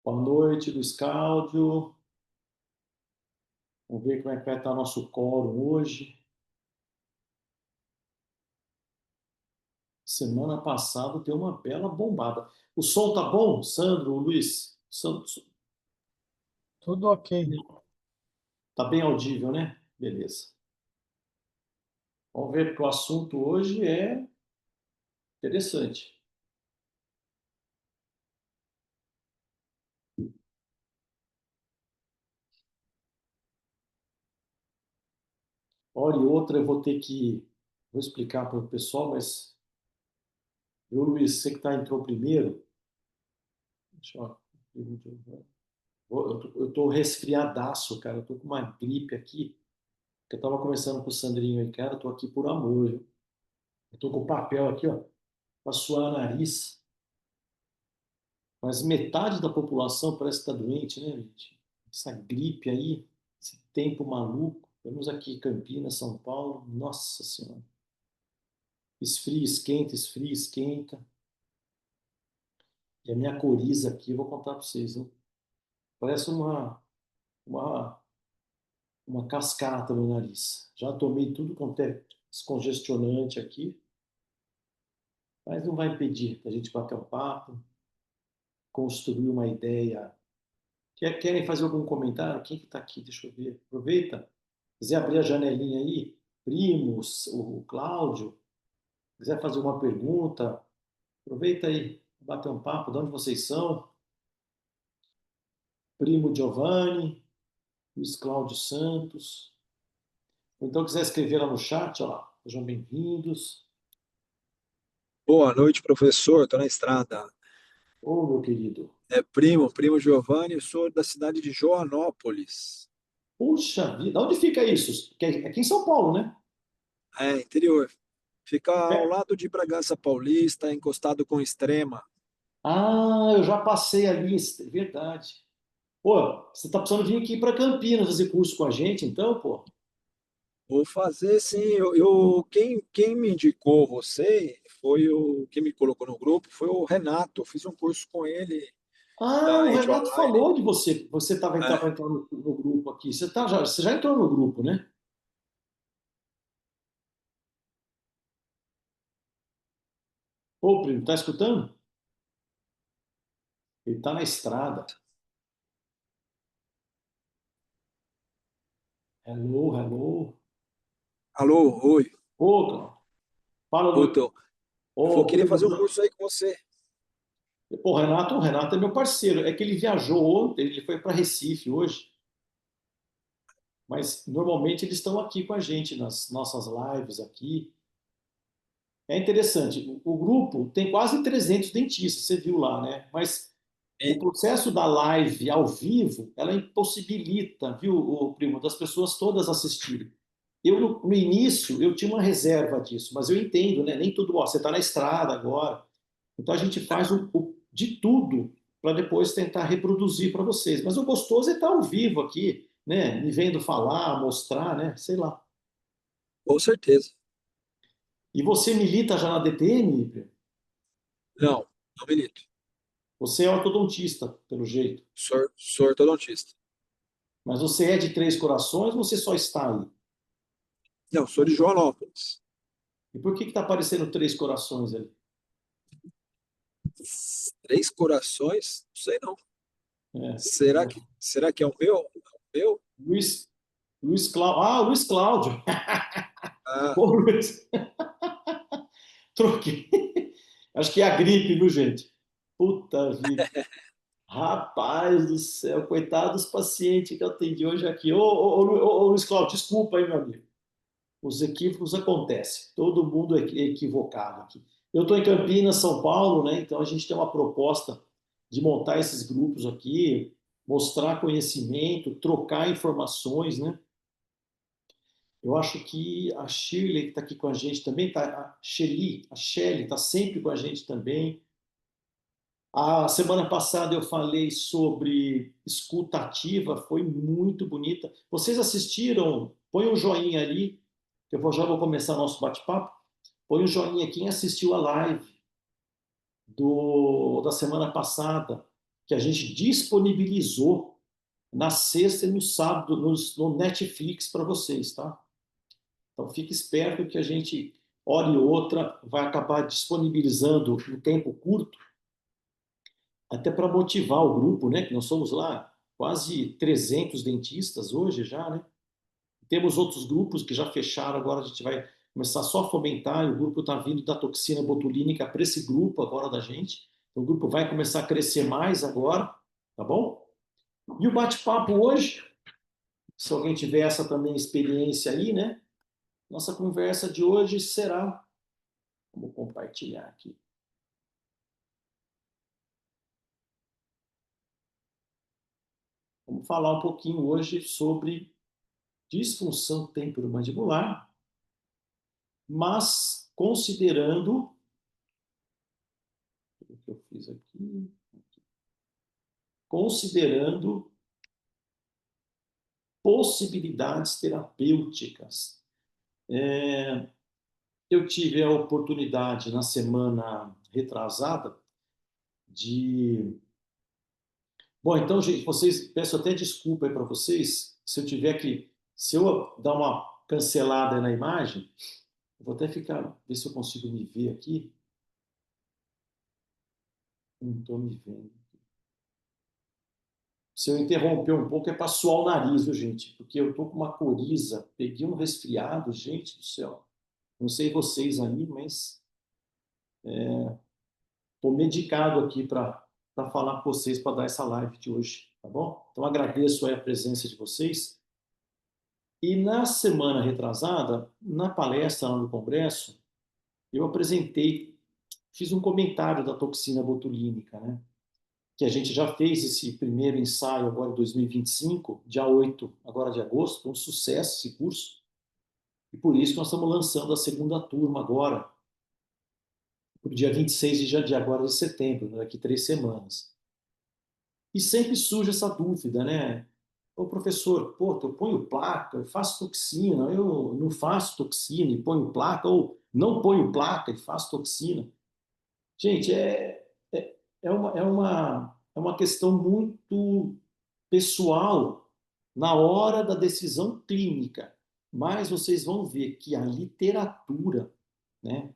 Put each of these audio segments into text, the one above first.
Boa noite, Luiz Cláudio. Vamos ver como é que vai estar nosso quórum hoje. Semana passada deu uma bela bombada. O som tá bom, Sandro, Luiz? Tudo ok. Tá bem audível, né? Beleza. Vamos ver, porque o assunto hoje é interessante. Hora e outra eu vou ter que. Vou explicar para o pessoal, mas eu, Luiz, você que entrou primeiro. Deixa eu. Eu tô resfriadaço, cara. Eu tô com uma gripe aqui. Eu tava conversando com o Sandrinho aí, cara. Eu tô aqui por amor, viu? Eu tô com o papel aqui, ó, para suar o nariz. Mas metade da população parece que tá doente, né, gente? Essa gripe aí, esse tempo maluco. Temos aqui Campinas, São Paulo. Nossa Senhora. Esfria, esquenta, esfria, esquenta. E a minha coriza aqui, eu vou contar para vocês, hein? Parece uma, uma cascata no nariz. Já tomei tudo quanto é descongestionante aqui, mas não vai impedir da gente bater um papo, construir uma ideia. Querem fazer algum comentário? Quem que está aqui? Deixa eu ver. Aproveita. Quiser abrir a janelinha aí, primos, o Cláudio, quiser fazer uma pergunta, aproveita aí, bater um papo, de onde vocês são? Primo Giovanni, Luiz Cláudio Santos. Ou então quiser escrever lá no chat, ó lá, sejam bem-vindos. Boa noite, professor. Estou na estrada. Ô, meu querido, Primo Giovanni, sou da cidade de Joanópolis, puxa vida, onde fica isso? Que é aqui em São Paulo, né? interior. Fica ao É. lado de Bragança Paulista, encostado com Extrema. Ah, eu já passei ali, é verdade. Pô, você tá precisando vir aqui para Campinas fazer curso com a gente, então, pô? Vou fazer sim. Quem me indicou você quem me colocou no grupo foi o Renato. Eu fiz um curso com ele Ah, da o Ed Renato Online. falou de você. Você estava É, para entrar no grupo aqui. Você já entrou no grupo, né? Ô, primo, tá escutando? Ele tá na estrada. Hello, hello. alô, oi. Ô, Cláudio, fala do. Então, eu vou Ô, querer primo. fazer um curso aí com você. Pô, o Renato é meu parceiro. É que ele viajou ontem, ele foi para Recife hoje. Mas normalmente eles estão aqui com a gente nas nossas lives aqui. É interessante. O grupo tem quase 300 dentistas, você viu lá, né? Mas o E- processo da live ao vivo, ela impossibilita, viu, o primo, das pessoas todas assistirem. Eu, no início, eu tinha uma reserva disso, mas eu entendo, né? Nem tudo, ó, você está na estrada agora. Então a gente faz de tudo para depois tentar reproduzir para vocês. Mas o gostoso é estar ao vivo aqui, né? Me vendo falar, mostrar, né? Sei lá. Com certeza. E você milita já na DTM, primo? Não, não milito. Você é ortodontista, pelo jeito. Sou ortodontista. Mas você é de Três Corações ou você só está aí? Não, sou de Joanópolis. E por que está aparecendo Três Corações ali? Três corações? Não sei não. É. Será que é o meu? É o meu? Luiz, Luiz Cláudio. Ah, Luiz Cláudio. Ah, Ô, Luiz. Troquei. Acho que é a gripe, viu, gente? Puta vida. Rapaz do céu, coitado dos pacientes que eu atendi hoje aqui. Ô, Luiz Cláudio, desculpa aí, meu amigo. Os equívocos acontecem. Todo mundo é equivocado aqui. Eu estou em Campinas, São Paulo, né? Então a gente tem uma proposta de montar esses grupos aqui, mostrar conhecimento, trocar informações, né? Eu acho que a Shirley, que está aqui com a gente também, a Shelly está sempre com a gente também. A semana passada eu falei sobre escuta ativa, foi muito bonita. Vocês assistiram? Põe um joinha ali, que já vou começar nosso bate-papo. Põe um joinha quem assistiu a live da semana passada. que a gente disponibilizou na sexta e no sábado no Netflix para vocês, tá? Então fique esperto que a gente, hora e outra, vai acabar disponibilizando em tempo curto, até para motivar o grupo, né? Que nós somos lá quase 300 dentistas hoje já, né? Temos outros grupos que já fecharam, agora a gente vai começar só a fomentar, e o grupo está vindo da toxina botulínica para esse grupo agora da gente. Então, o grupo vai começar a crescer mais agora, tá bom? E o bate-papo hoje, se alguém tiver essa também experiência aí, né? Nossa conversa de hoje será, vamos compartilhar aqui. Vamos falar um pouquinho hoje sobre disfunção temporomandibular, mas considerando o que eu fiz aqui, considerando possibilidades terapêuticas. Eu tive a oportunidade na semana retrasada de. Bom, então, gente, vocês, peço até desculpa aí para vocês se eu tiver que. Se eu dar uma cancelada na imagem, eu vou até ficar, ver se eu consigo me ver aqui. Não estou me vendo. Se eu interromper um pouco é para suar o nariz, viu, gente? Porque eu estou com uma coriza, peguei um resfriado, gente do céu. Não sei vocês aí, mas estou medicado aqui para falar com vocês, para dar essa live de hoje, tá bom? Então agradeço aí a presença de vocês. E na semana retrasada, na palestra lá no Congresso, eu apresentei, fiz um comentário da toxina botulínica, né? Que a gente já fez esse primeiro ensaio agora em 2025, dia 8 agora de agosto, foi um sucesso esse curso. E por isso nós estamos lançando a segunda turma agora, para o dia 26 de agora de setembro, né? Daqui 3 semanas. E sempre surge essa dúvida, né? Ô professor, pô, eu ponho placa, eu faço toxina, eu não faço toxina e ponho placa, ou não ponho placa e faço toxina. Gente, é uma questão muito pessoal na hora da decisão clínica. Mas vocês vão ver que a literatura, né?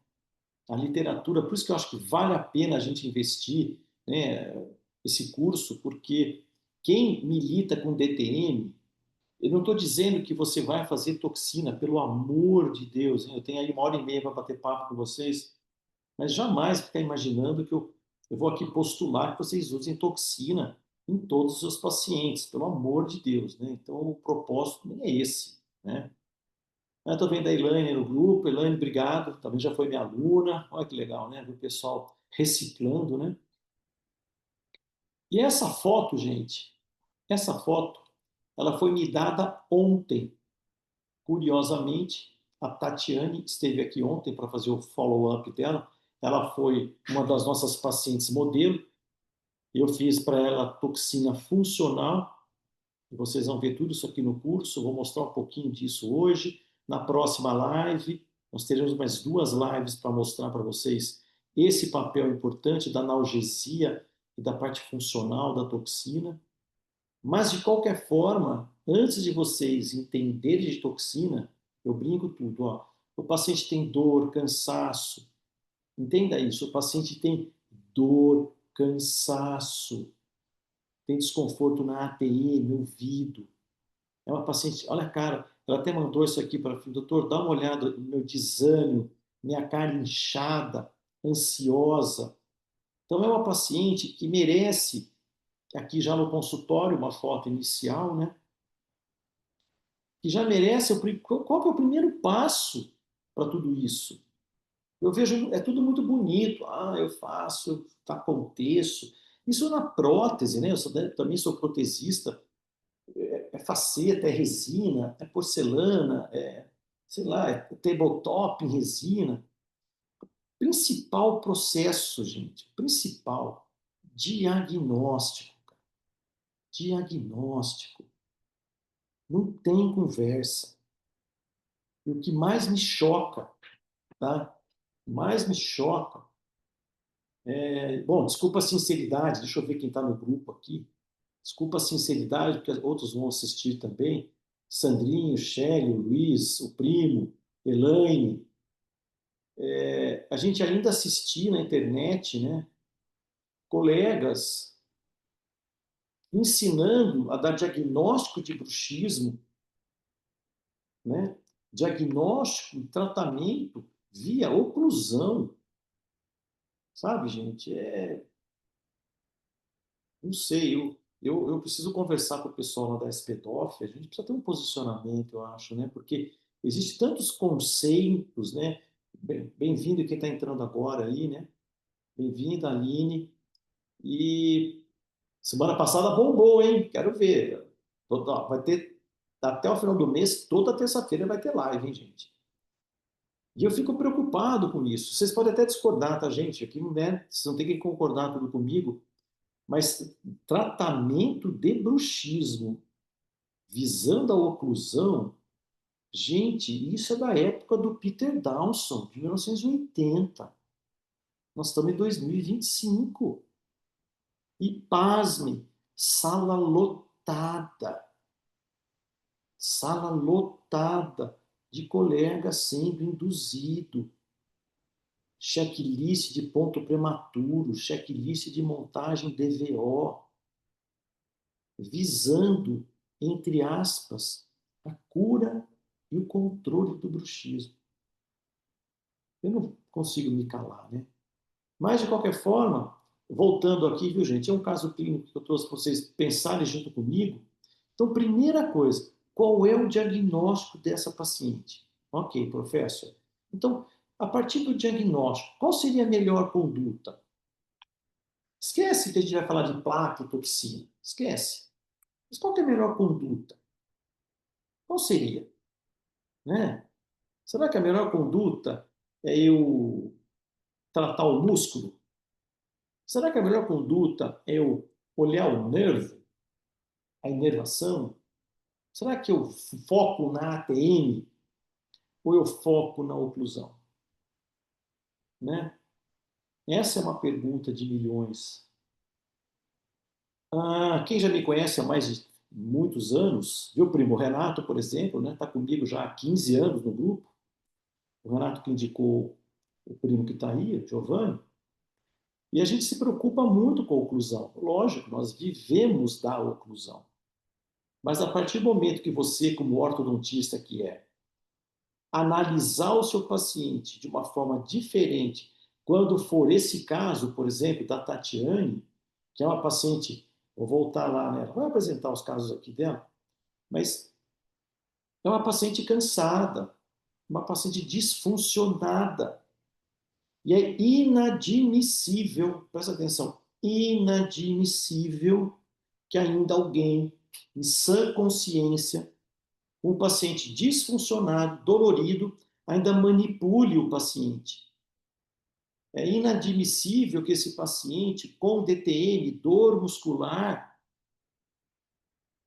A literatura, por isso que eu acho que vale a pena a gente investir, né, esse curso, porque quem milita com DTM, eu não estou dizendo que você vai fazer toxina, pelo amor de Deus, hein? Eu tenho aí 1 hora e meia para bater papo com vocês, mas jamais ficar imaginando que eu vou aqui postular que vocês usem toxina em todos os seus pacientes, pelo amor de Deus, né? Então o propósito nem é esse, né? Eu estou vendo a Elaine no grupo. Elaine, obrigado. Também já foi minha aluna. Olha que legal, né? O pessoal reciclando, né? E essa foto, gente, essa foto, ela foi me dada ontem. Curiosamente, a Tatiane esteve aqui ontem para fazer o follow-up dela. Ela foi uma das nossas pacientes modelo. Eu fiz para ela toxina funcional. E vocês vão ver tudo isso aqui no curso. Vou mostrar um pouquinho disso hoje. Na próxima live, nós teremos mais 2 lives para mostrar para vocês esse papel importante da analgesia e da parte funcional da toxina. Mas, de qualquer forma, antes de vocês entenderem de toxina, eu brinco tudo. Ó, o paciente tem dor, cansaço. Entenda isso. O paciente tem dor, cansaço, tem desconforto na ATM, ouvido. É uma paciente, olha a cara, ela até mandou isso aqui para mim, doutor, dá uma olhada no meu desânimo, minha cara inchada, ansiosa. Então é uma paciente que merece, aqui já no consultório, uma foto inicial, né? Que já merece, qual que é o primeiro passo para tudo isso? Eu vejo, é tudo muito bonito, eu faço, eu aconteço. Isso na prótese, né? Também sou protesista, é faceta, é resina, é porcelana, sei lá, é tabletop em resina. Principal processo, gente, principal, diagnóstico. Diagnóstico. Não tem conversa. E o que mais me choca, tá? Mais me choca Bom, desculpa a sinceridade, deixa eu ver quem está no grupo aqui. Desculpa a sinceridade, porque outros vão assistir também. Sandrinho, Shelley, o Luiz, o primo, Elaine. A gente ainda assistia na internet, né? Colegas ensinando a dar diagnóstico de bruxismo, né? Diagnóstico e tratamento via oclusão, sabe, gente? Não sei, eu preciso conversar com o pessoal lá da SPDOF, a gente precisa ter um posicionamento, eu acho, né? Porque existem tantos conceitos, né? Bem-vindo quem está entrando agora aí, né? Bem-vinda, Aline. E semana passada bombou, hein? Quero ver. Vai ter, até o final do mês, toda terça-feira vai ter live, hein, gente? E eu fico preocupado com isso. Vocês podem até discordar, tá, gente? Aqui, né? Vocês não tem que concordar tudo comigo, mas tratamento de bruxismo visando a oclusão, gente, isso é da época do Peter Dawson, de 1980. Nós estamos em 2025. E pasme, sala lotada de colegas sendo induzido, checklist de ponto prematuro, checklist de montagem DVO, visando, entre aspas, a cura e o controle do bruxismo. Eu não consigo me calar, né? Mas, de qualquer forma, voltando aqui, viu, gente? É um caso clínico que eu trouxe para vocês pensarem junto comigo. Então, primeira coisa, qual é o diagnóstico dessa paciente? Ok, professor. Então, a partir do diagnóstico, qual seria a melhor conduta? Esquece que a gente vai falar de placa e toxina. Esquece. Mas qual é a melhor conduta? Qual seria? Né? Será que a melhor conduta é eu tratar o músculo? Será que a melhor conduta é eu olhar o nervo, a inervação? Será que eu foco na ATM ou eu foco na oclusão? Né? Essa é uma pergunta de milhões. Quem já me conhece há mais de muitos anos, viu, primo Renato, por exemplo, né? Está comigo já há 15 anos no grupo. O Renato que indicou o primo que está aí, o Giovanni. E a gente se preocupa muito com a oclusão. Lógico, nós vivemos da oclusão. Mas a partir do momento que você, como ortodontista que é, analisar o seu paciente de uma forma diferente, quando for esse caso, por exemplo, da Tatiane, que é uma paciente, vou voltar lá nela, vou apresentar os casos aqui dela, mas é uma paciente cansada, uma paciente disfuncionada. E é inadmissível, presta atenção, inadmissível que ainda alguém, em sã consciência, um paciente disfuncionado, dolorido, ainda manipule o paciente. É inadmissível que esse paciente com DTM, dor muscular,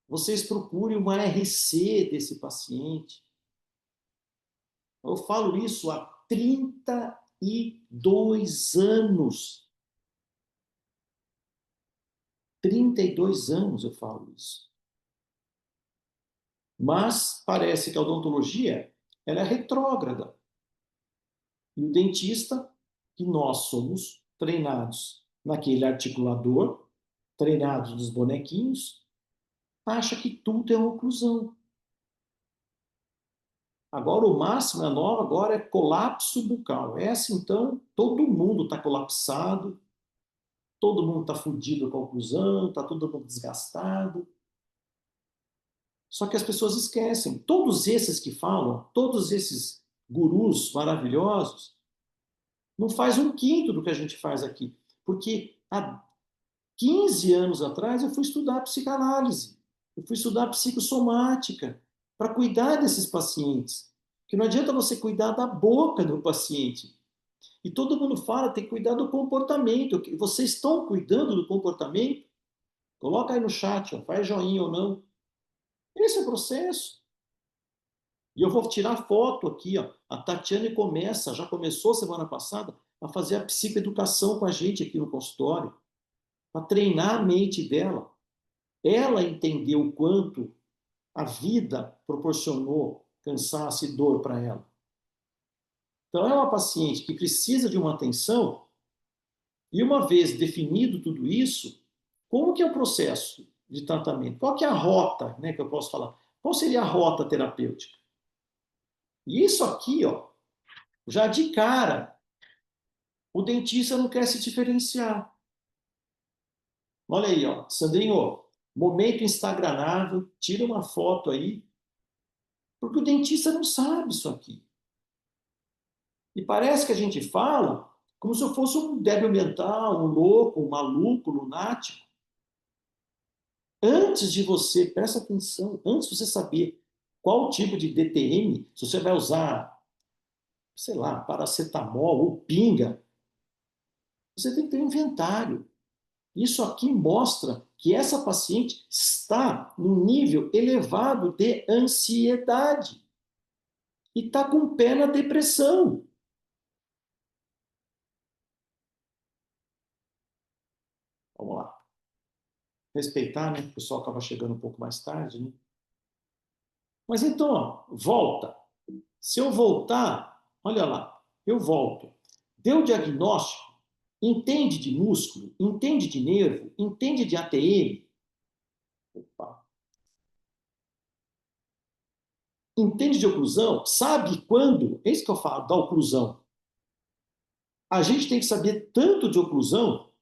vocês procurem uma RC desse paciente. Eu falo isso há 32 anos. 32 anos eu falo isso. Mas parece que a odontologia ela é retrógrada. E o dentista, que nós somos treinados naquele articulador, treinados nos bonequinhos, acha que tudo é oclusão. Agora o máximo, a nova agora é colapso bucal. Essa então, todo mundo está colapsado, todo mundo está fudido com a oclusão, está todo mundo desgastado. Só que as pessoas esquecem. Todos esses que falam, todos esses gurus maravilhosos, não faz um quinto do que a gente faz aqui. Porque há 15 anos atrás eu fui estudar psicanálise, eu fui estudar psicossomática para cuidar desses pacientes. Que não adianta você cuidar da boca do paciente. E todo mundo fala, tem que cuidar do comportamento. Vocês estão cuidando do comportamento? Coloca aí no chat, ó, faz joinha ou não. Esse é o processo. E eu vou tirar foto aqui, ó. A Tatiane começa, já começou semana passada, a fazer a psicoeducação com a gente aqui no consultório, para treinar a mente dela. Ela entendeu o quanto a vida proporcionou cansaço e dor para ela. Então, é uma paciente que precisa de uma atenção, e uma vez definido tudo isso, como que é o processo de tratamento? Qual que é a rota, né, que eu posso falar? Qual seria a rota terapêutica? E isso aqui, ó, já de cara, o dentista não quer se diferenciar. Olha aí, ó, Sandrinho, momento instagramável, tira uma foto aí, porque o dentista não sabe isso aqui. E parece que a gente fala como se eu fosse um débil mental, um louco, um maluco, lunático. Antes de você, presta atenção, antes de você saber qual tipo de DTM, se você vai usar, sei lá, paracetamol ou pinga, você tem que ter um inventário. Isso aqui mostra que essa paciente está num nível elevado de ansiedade e está com o pé na depressão. Vamos lá. Respeitar, né? O pessoal acaba chegando um pouco mais tarde, né? Mas então, ó, volta. Se eu voltar, olha lá, eu volto. Deu diagnóstico, entende de músculo, entende de nervo, entende de ATM, opa, entende de oclusão, sabe quando, é isso que eu falo, da oclusão. A gente tem que saber tanto de oclusão,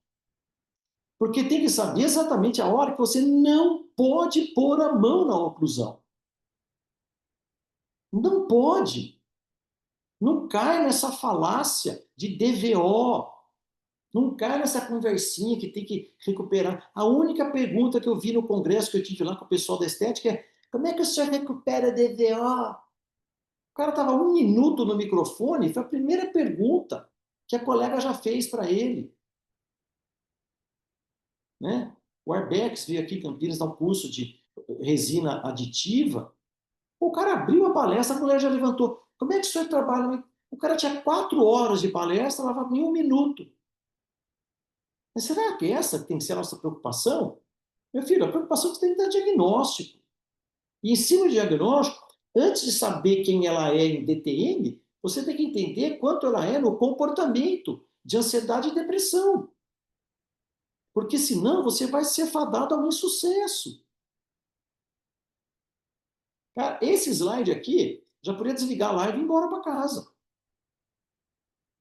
porque tem que saber exatamente a hora que você não pode pôr a mão na oclusão. Não pode. Não cai nessa falácia de DVO. Não cai nessa conversinha que tem que recuperar. A única pergunta que eu vi no congresso que eu tive lá com o pessoal da estética é: como é que o senhor recupera DVO? O cara estava 1 minuto no microfone, foi a primeira pergunta que a colega já fez para ele. Né? O Arbex veio aqui em Campinas dar um curso de resina aditiva. O cara abriu a palestra, a mulher já levantou. Como é que o senhor trabalha? O cara tinha 4 horas de palestra, ela estava em 1 minuto. Mas será que essa tem que ser a nossa preocupação? Meu filho, a preocupação é que você tem que dar diagnóstico. E em cima do diagnóstico, antes de saber quem ela é em DTM, você tem que entender quanto ela é no comportamento de ansiedade e depressão. Porque senão você vai ser fadado ao insucesso. Cara, esse slide aqui, já podia desligar a live e ir embora para casa.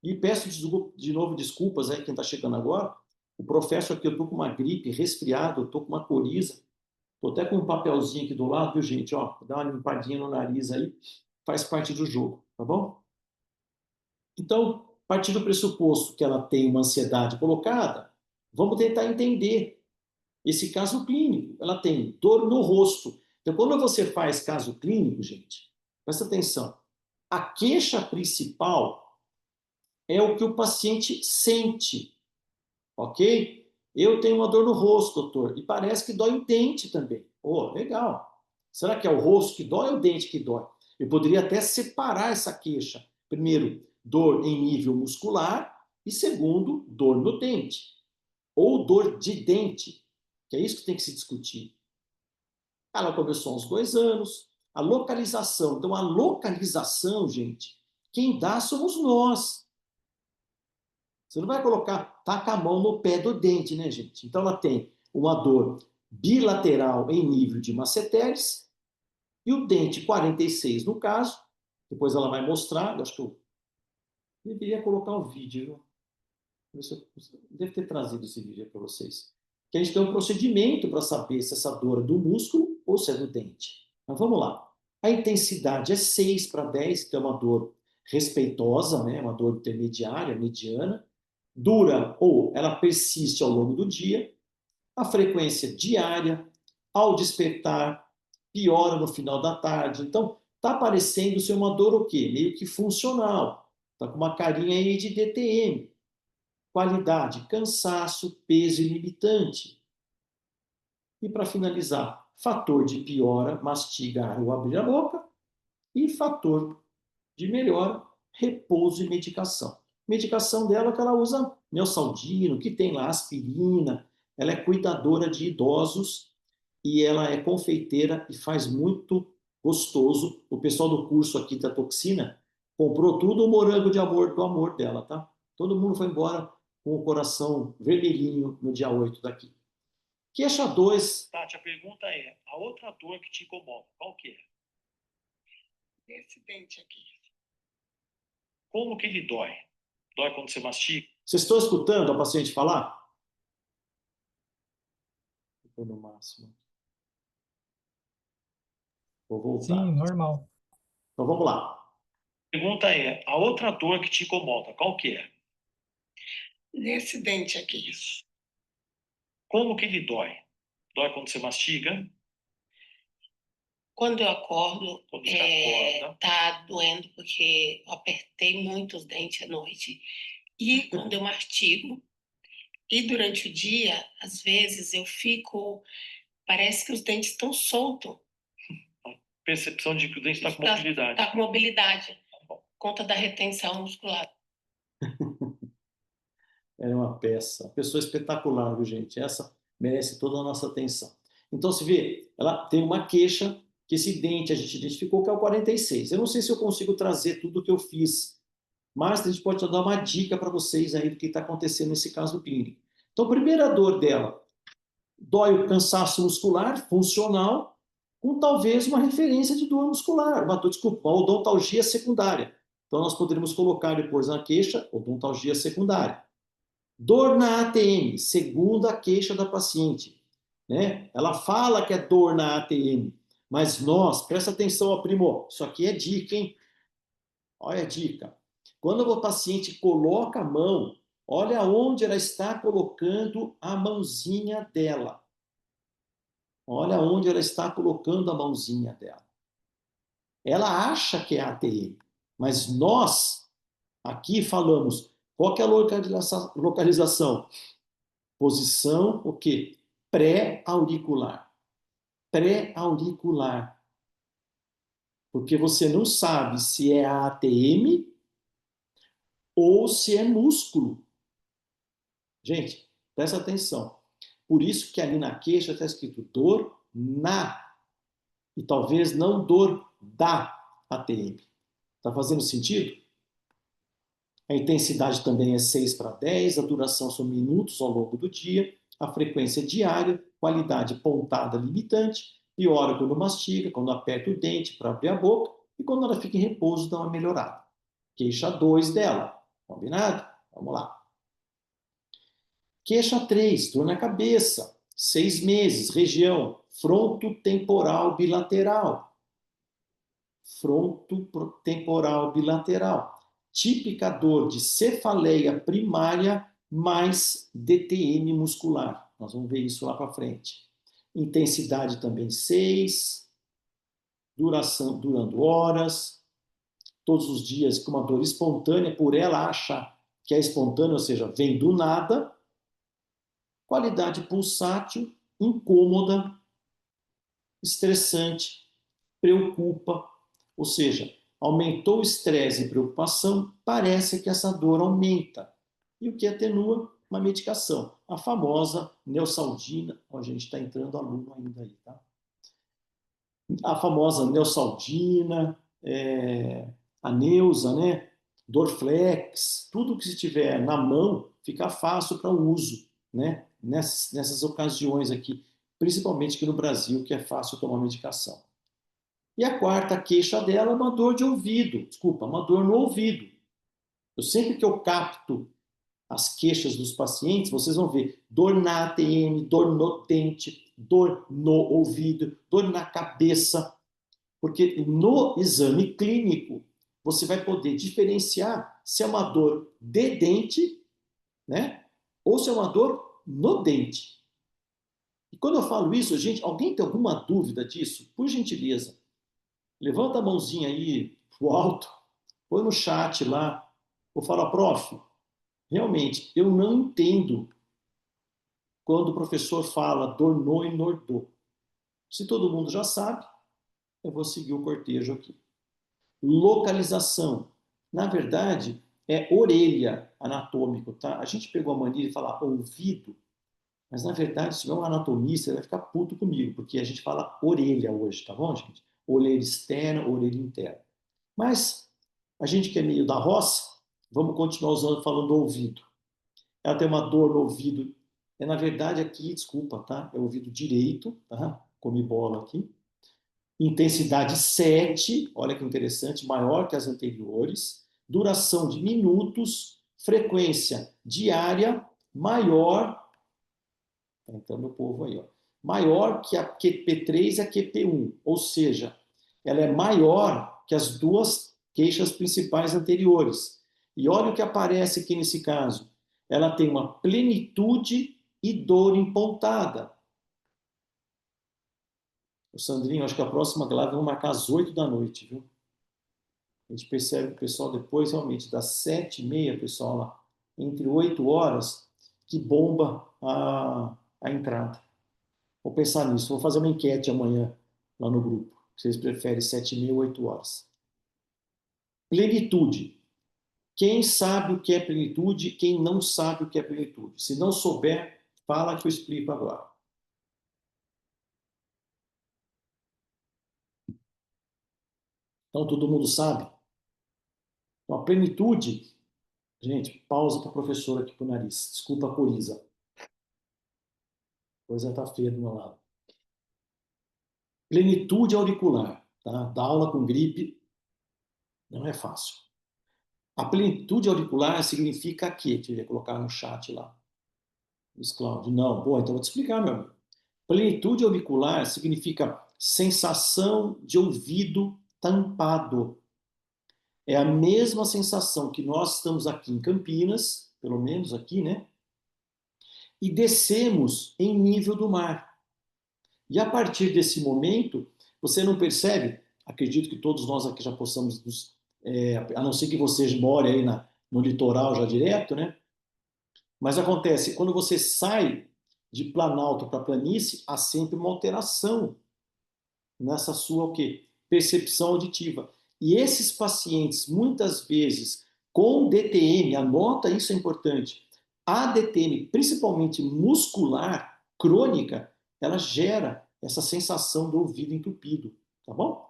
E peço de novo desculpas aí quem está chegando agora. O professor aqui, eu estou com uma gripe, resfriado, eu estou com uma coriza. Estou até com um papelzinho aqui do lado, viu, gente? Ó, dá uma limpadinha no nariz aí, faz parte do jogo, tá bom? Então, a partir do pressuposto que ela tem uma ansiedade colocada, vamos tentar entender esse caso clínico. Ela tem dor no rosto. Então, quando você faz caso clínico, gente, presta atenção. A queixa principal é o que o paciente sente, ok? Eu tenho uma dor no rosto, doutor, e parece que dói o dente também. Oh, legal. Será que é o rosto que dói ou o dente que dói? Eu poderia até separar essa queixa. Primeiro, dor em nível muscular e segundo, dor no dente. Ou dor de dente, que é isso que tem que se discutir. Ela começou há uns 2 anos. A localização. Então, a localização, gente, quem dá somos nós. Você não vai colocar, taca a mão no pé do dente, né, gente? Então, ela tem uma dor bilateral em nível de masseteres e o dente 46 no caso. Depois ela vai mostrar, eu acho que eu deveria colocar o vídeo. Eu devo ter trazido esse vídeo para vocês. Que a gente tem um procedimento para saber se essa dor é do músculo ou se é do dente. Mas vamos lá. A intensidade é 6/10, então é uma dor respeitosa, né? Uma dor intermediária, mediana. Dura ou ela persiste ao longo do dia. A frequência diária, ao despertar, piora no final da tarde. Então, está parecendo ser uma dor o quê? Meio que funcional. Está com uma carinha aí de DTM. Qualidade, cansaço, peso ilimitante. E para finalizar, fator de piora, mastigar ou abrir a boca. E fator de melhora, repouso e medicação. Medicação dela que ela usa Neosaldino, que tem lá aspirina. Ela é cuidadora de idosos e ela é confeiteira e faz muito gostoso. O pessoal do curso aqui da toxina comprou tudo o morango de amor do amor dela, tá? Todo mundo foi embora com o coração vermelhinho no dia 8 daqui. Queixa 2. Tati, a pergunta é, a outra dor que te incomoda, qual que é? Esse dente aqui. Como que ele dói? Dói quando você mastiga? Vocês estão escutando a paciente falar? Ficou no máximo. Vou voltar. Sim, normal. Então vamos lá. A pergunta é, a outra dor que te incomoda, qual que é? Nesse dente aqui. Como que ele dói? Dói quando você mastiga? Quando eu acordo, Quando você acorda? tá doendo porque eu apertei muito os dentes à noite. E quando eu mastigo, e durante o dia, às vezes eu fico, parece que os dentes estão soltos. Percepção de que o dente está com mobilidade. Está com mobilidade, conta da retenção muscular. É uma peça, pessoa espetacular, viu, gente? Essa merece toda a nossa atenção. Então, se vê, ela tem uma queixa que esse dente a gente identificou que é o 46. Eu não sei se eu consigo trazer tudo o que eu fiz, mas a gente pode dar uma dica para vocês aí do que está acontecendo nesse caso clínico. Então, a primeira dor dela, dói o cansaço muscular funcional, com talvez uma referência de dor muscular, uma odontalgia secundária. Então, nós poderíamos colocar depois na queixa odontalgia secundária. Dor na ATM, segunda queixa da paciente. Né? Ela fala que é dor na ATM, mas nós, presta atenção, ó, primo, isso aqui é dica, hein? Olha a dica. Quando o paciente coloca a mão, olha onde ela está colocando a mãozinha dela. Olha onde ela está colocando a mãozinha dela. Ela acha que é ATM, mas nós aqui falamos qual que é a localização? Posição, o quê? Pré-auricular. Pré-auricular. Porque você não sabe se é a ATM ou se é músculo. Gente, presta atenção. Por isso que ali na queixa está escrito dor na e talvez não dor da ATM. Está fazendo sentido? A intensidade também é 6/10, a duração são minutos ao longo do dia, a frequência diária, qualidade pontada limitante, piora quando mastiga, quando aperta o dente para abrir a boca e quando ela fica em repouso dá uma melhorada. Queixa 2 dela, combinado? Vamos lá. Queixa 3, dor na cabeça, 6 meses, região frontotemporal bilateral. Frontotemporal bilateral. Típica dor de cefaleia primária mais DTM muscular. Nós vamos ver isso lá para frente. Intensidade também 6, duração durando horas, todos os dias com uma dor espontânea, por ela achar que é espontânea, ou seja, vem do nada. Qualidade pulsátil, incômoda, estressante, preocupa, ou seja, aumentou o estresse e preocupação, parece que essa dor aumenta. E o que atenua? Uma medicação, a famosa Neosaldina. A gente está entrando aluno ainda aí, tá? A famosa Neosaldina, a Neusa, né? Dorflex, tudo que se tiver na mão fica fácil para o uso, né? Nessas ocasiões aqui, principalmente aqui no Brasil, que é fácil tomar medicação. E a quarta queixa dela é uma dor de ouvido, desculpa, uma dor no ouvido. Eu sempre que eu capto as queixas dos pacientes, vocês vão ver dor na ATM, dor no dente, dor no ouvido, dor na cabeça, porque no exame clínico você vai poder diferenciar se é uma dor de dente, né, ou se é uma dor no dente. E quando eu falo isso, gente, alguém tem alguma dúvida disso? Por gentileza, levanta a mãozinha aí pro alto, põe no chat lá, ou fala, prof, realmente, eu não entendo quando o professor fala dor no e nordô. Se todo mundo já sabe, eu vou seguir o cortejo aqui. Localização. Na verdade, é orelha, anatômico, tá? A gente pegou a mania de falar ouvido, mas na verdade, se tiver um anatomista, ele vai ficar puto comigo, porque a gente fala orelha hoje, tá bom, gente? Orelha externa, orelha interna. Mas a gente que é meio da roça, vamos continuar usando, falando do ouvido. Ela tem uma dor no ouvido. É, na verdade, aqui, desculpa, tá? É o ouvido direito, tá? Comi bola aqui. Intensidade 7, olha que interessante, maior que as anteriores. Duração de minutos, frequência diária maior, tá entrando o povo aí, ó, maior que a QP3 e a QP1, ou seja, ela é maior que as duas queixas principais anteriores. E olha o que aparece aqui nesse caso. Ela tem uma plenitude e dor empontada. O Sandrinho, acho que a próxima live vamos marcar às 8 da noite, viu? A gente percebe que o pessoal depois, realmente, das 7h30, pessoal, lá, entre 8 horas, que bomba a entrada. Vou pensar nisso. Vou fazer uma enquete amanhã lá no grupo. Vocês preferem 7h30 ou 8 horas? Plenitude. Quem sabe o que é plenitude? Quem não sabe o que é plenitude? Se não souber, fala que eu explico agora. Então, todo mundo sabe? Então, a plenitude... Gente, pausa para a professora aqui para o nariz. Desculpa a coriza. A coisa está feia do meu lado. Plenitude auricular. Tá? Dar aula com gripe não é fácil. A plenitude auricular significa que, deixa eu colocar no chat lá. Luiz Cláudio, não. Bom, então vou te explicar, meu amigo. Plenitude auricular significa sensação de ouvido tampado. É a mesma sensação que nós estamos aqui em Campinas, pelo menos aqui, né? E descemos em nível do mar. E a partir desse momento, você não percebe, acredito que todos nós aqui já possamos, a não ser que você more aí no litoral já direto, né? Mas acontece, quando você sai de Planalto para planície, há sempre uma alteração nessa sua o quê? Percepção auditiva. E esses pacientes, muitas vezes, com DTM, anota isso é importante, a DTM, principalmente muscular, crônica, ela gera essa sensação do ouvido entupido, tá bom?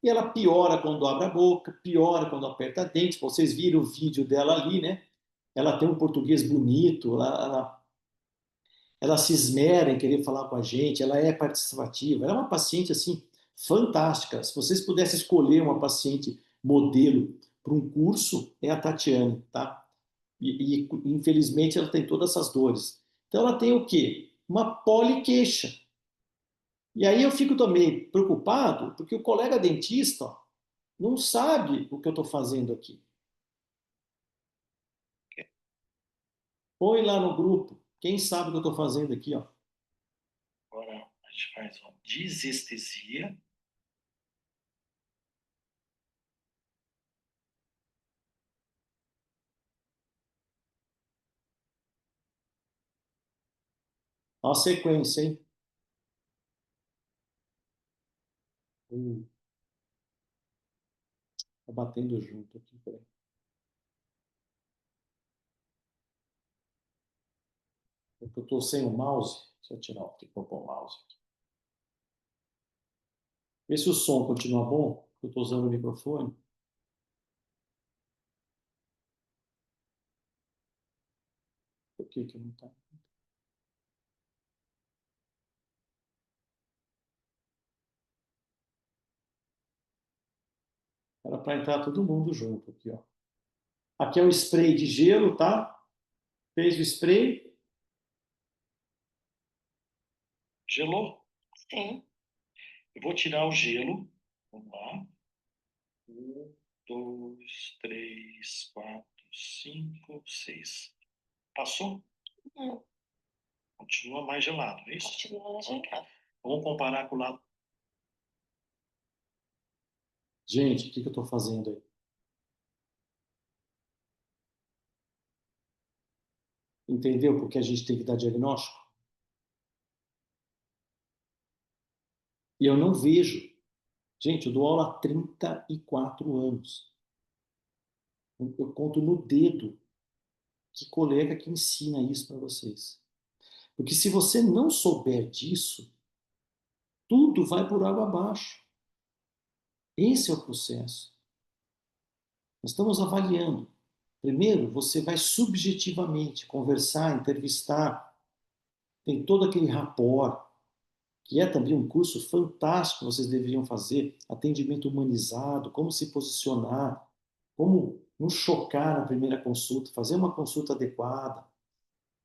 E ela piora quando abre a boca, piora quando aperta dentes. Vocês viram o vídeo dela ali, né? Ela tem um português bonito, ela se esmera em querer falar com a gente, ela é participativa, ela é uma paciente assim fantástica. Se vocês pudessem escolher uma paciente modelo para um curso, é a Tatiane, tá? E infelizmente ela tem todas essas dores. Então ela tem o quê? Uma poliqueixa. E aí eu fico também preocupado porque o colega dentista ó, não sabe o que eu estou fazendo aqui. Põe lá no grupo. Quem sabe o que eu estou fazendo aqui, ó. Agora a gente faz uma desestesia. Olha a sequência, hein? Tá batendo junto aqui, peraí. Porque eu estou sem o mouse. Deixa eu tirar aqui, pôr o mouse aqui. Vê se o som continua bom. Eu estou usando o microfone. Por que que não está? Era para entrar todo mundo junto aqui, ó. Aqui é o spray de gelo, tá? Fez o spray. Gelou? Sim. Eu vou tirar o gelo. Vamos lá. 1, 2, 3, 4, 5, 6. Passou? Não, Continua mais gelado, é isso? continua gelado. Vamos comparar com o lado. Gente, o que que eu estou fazendo aí? Entendeu? Porque a gente tem que dar diagnóstico. E eu não vejo. Gente, eu dou aula há 34 anos. Eu conto no dedo que colega que ensina isso para vocês. Porque se você não souber disso, tudo vai por água abaixo. Esse é o processo. Nós estamos avaliando. Primeiro, você vai subjetivamente conversar, entrevistar, tem todo aquele rapport, que é também um curso fantástico que vocês deveriam fazer, atendimento humanizado, como se posicionar, como não chocar na primeira consulta, fazer uma consulta adequada.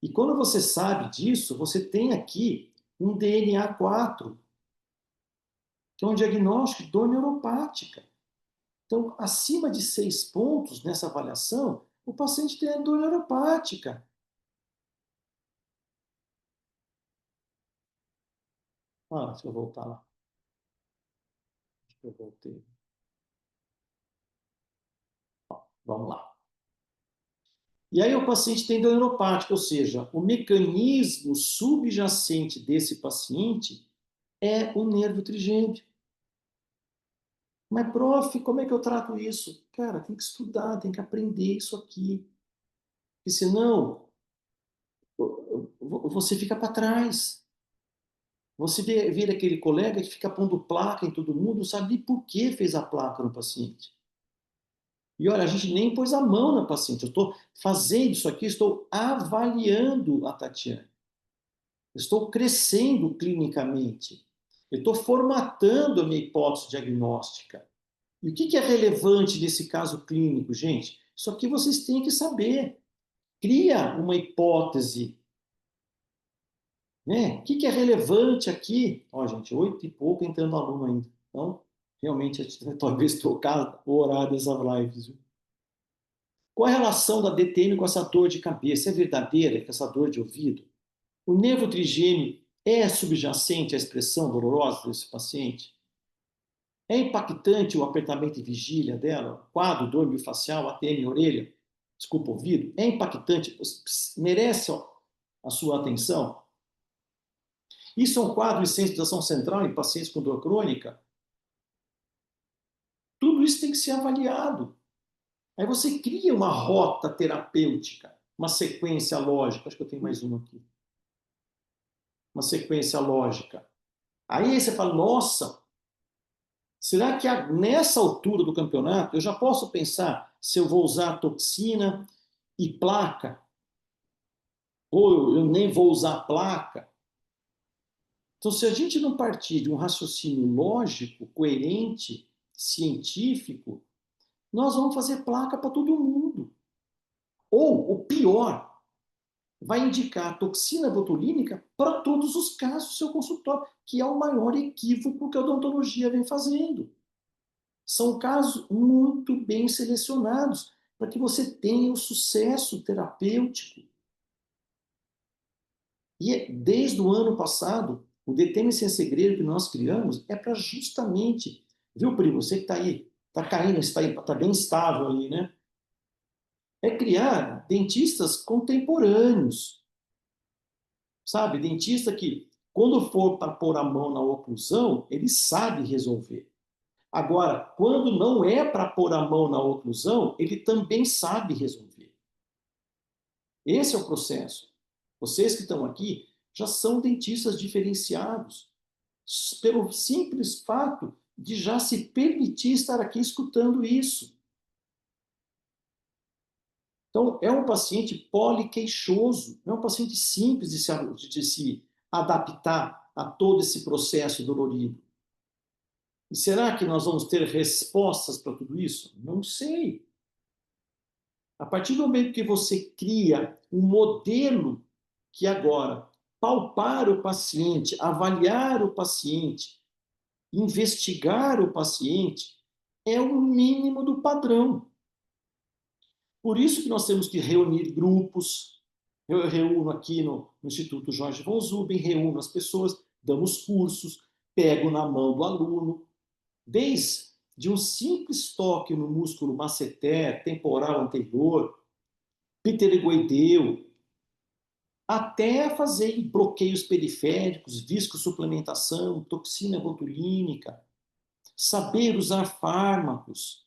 E quando você sabe disso, você tem aqui um DNA 4, que é um diagnóstico de dor neuropática. Então, acima de 6 pontos nessa avaliação, o paciente tem a dor neuropática. Ah, deixa eu voltar lá. Acho que eu voltei. Ó, vamos lá. E aí o paciente tem dor neuropática, ou seja, o mecanismo subjacente desse paciente é o nervo trigêmeo. Mas, prof, como é que eu trato isso? Cara, tem que estudar, tem que aprender isso aqui. Porque senão você fica para trás. Você vira aquele colega que fica pondo placa em todo mundo, não sabe nem por que fez a placa no paciente. E olha, a gente nem pôs a mão na paciente. Eu estou fazendo isso aqui, estou avaliando a Tatiana. Estou crescendo clinicamente. Eu estou formatando a minha hipótese diagnóstica. E o que é relevante nesse caso clínico, gente? Isso aqui vocês têm que saber. Cria uma hipótese. Né? O que é relevante aqui? Ó, gente, 8 e pouco entrando aluno ainda. Então, realmente, talvez trocar o horário das lives. Viu? Qual a relação da DTM com essa dor de cabeça? É verdadeira com essa dor de ouvido? O nervo trigêmeo é subjacente à expressão dolorosa desse paciente? É impactante o apertamento e vigília dela? Quadro, dor miofascial, ATM, orelha? Desculpa, ouvido? É impactante? Merece a sua atenção? Isso é um quadro de sensibilização central em pacientes com dor crônica? Tudo isso tem que ser avaliado. Aí você cria uma rota terapêutica, uma sequência lógica. Acho que eu tenho mais uma aqui. Uma sequência lógica. Aí você fala, nossa, será que nessa altura do campeonato eu já posso pensar se eu vou usar toxina e placa? Ou eu nem vou usar placa? Então, se a gente não partir de um raciocínio lógico, coerente, científico, nós vamos fazer placa para todo mundo. Ou, o pior, vai indicar toxina botulínica para todos os casos do seu consultório, que é o maior equívoco que a odontologia vem fazendo. São casos muito bem selecionados para que você tenha o sucesso terapêutico. E desde o ano passado, o DTM Sem Segredo que nós criamos é para justamente, viu, primo, você que está aí, está caindo, está bem estável ali, né? É criar dentistas contemporâneos, sabe? Dentista que, quando for para pôr a mão na oclusão, ele sabe resolver. Agora, quando não é para pôr a mão na oclusão, ele também sabe resolver. Esse é o processo. Vocês que estão aqui já são dentistas diferenciados, pelo simples fato de já se permitir estar aqui escutando isso. Então, é um paciente poliqueixoso, não é um paciente simples de se adaptar a todo esse processo dolorido. E será que nós vamos ter respostas para tudo isso? Não sei. A partir do momento que você cria um modelo que agora palpar o paciente, avaliar o paciente, investigar o paciente, é o mínimo do padrão. Por isso que nós temos que reunir grupos. Eu reúno aqui no Instituto Jorge von Zuben, reúno as pessoas, damos cursos, pego na mão do aluno, desde um simples toque no músculo masseter, temporal anterior, pterygoideu, até fazer bloqueios periféricos, viscosuplementação, toxina botulínica, saber usar fármacos.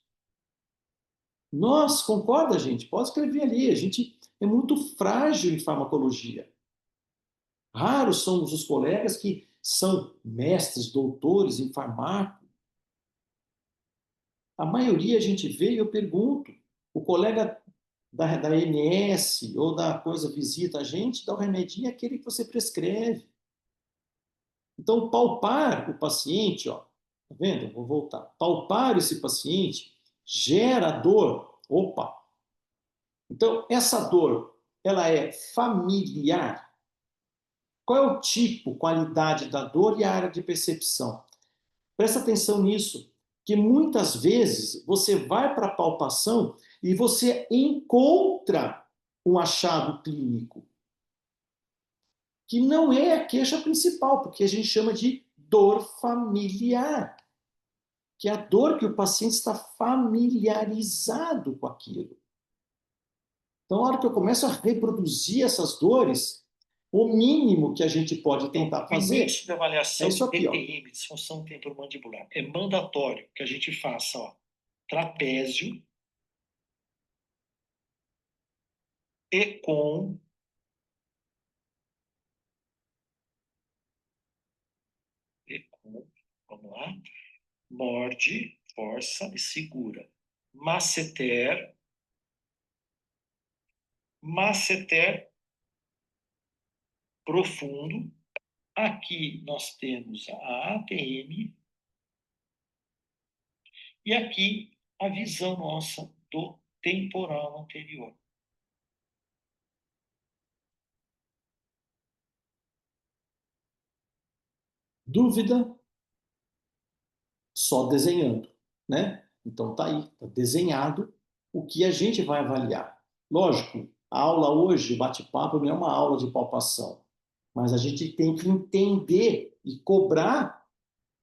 Nós, concorda, gente? Pode escrever ali. A gente é muito frágil em farmacologia. Raros são os colegas que são mestres, doutores em farmácia. A maioria a gente vê e eu pergunto. O colega da MS ou da coisa visita a gente, dá o remedinho é aquele que você prescreve. Então, palpar o paciente, ó, tá vendo? Eu vou voltar. Palpar esse paciente gera dor. Opa! Então, essa dor, ela é familiar? Qual é o tipo, qualidade da dor e a área de percepção? Presta atenção nisso, que muitas vezes você vai para a palpação e você encontra um achado clínico, que não é a queixa principal, porque a gente chama de dor familiar, que é a dor que o paciente está familiarizado com aquilo. Então, na hora que eu começo a reproduzir essas dores, o mínimo que a gente pode tentar O fazer início da avaliação é isso de aqui, ó. DTM, disfunção temporomandibular, é mandatório que a gente faça, ó, trapézio, ECOM, vamos lá, morde, força e segura. Masseter, profundo. Aqui nós temos a ATM e aqui a visão nossa do temporal anterior. Dúvida? Só desenhando, né? Então tá aí, tá desenhado o que a gente vai avaliar. Lógico, a aula hoje, o bate-papo, não é uma aula de palpação, mas a gente tem que entender e cobrar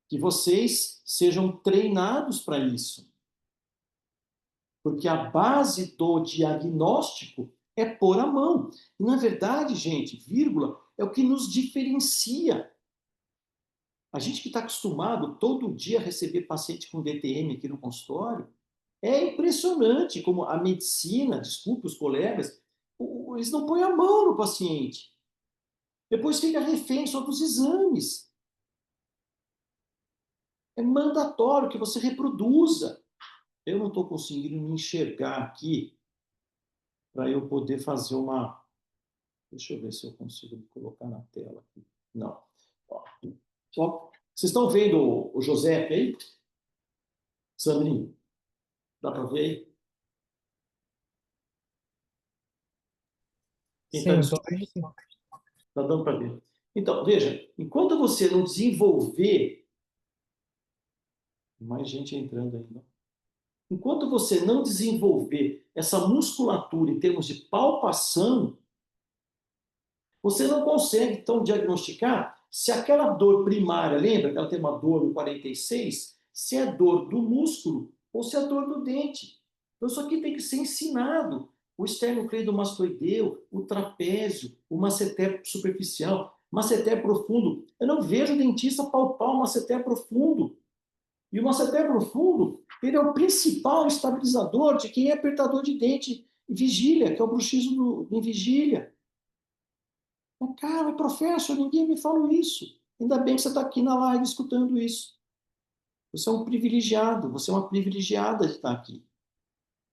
que vocês sejam treinados para isso. Porque a base do diagnóstico é pôr a mão. E, na verdade, gente, vírgula, é o que nos diferencia. A gente que está acostumado todo dia a receber paciente com DTM aqui no consultório, é impressionante como a medicina, desculpe os colegas, eles não põem a mão no paciente. Depois fica refém só dos exames. É mandatório que você reproduza. Eu não estou conseguindo me enxergar aqui para eu poder fazer uma. Deixa eu ver se eu consigo me colocar na tela aqui. Não. Ó, vocês estão vendo o José aí? Sandrinho? Dá para ver aí? Quem Sim, está eu tô vendo sim. Tá dando para ver. Então, veja, enquanto você não desenvolver, mais gente entrando ainda. Enquanto você não desenvolver essa musculatura em termos de palpação, você não consegue, então, diagnosticar se aquela dor primária, lembra que ela tem uma dor no 46, se é dor do músculo ou se é dor do dente. Então, isso aqui tem que ser ensinado. O esternocleidomastoideu, o trapézio, o masseter superficial, masseter profundo. Eu não vejo dentista palpar o masseter profundo. E o masseter profundo, ele é o principal estabilizador de quem é apertador de dente em vigília, que é o bruxismo em vigília. Mas, cara, professor, ninguém me falou isso. Ainda bem que você está aqui na live escutando isso. Você é um privilegiado, você é uma privilegiada de estar aqui.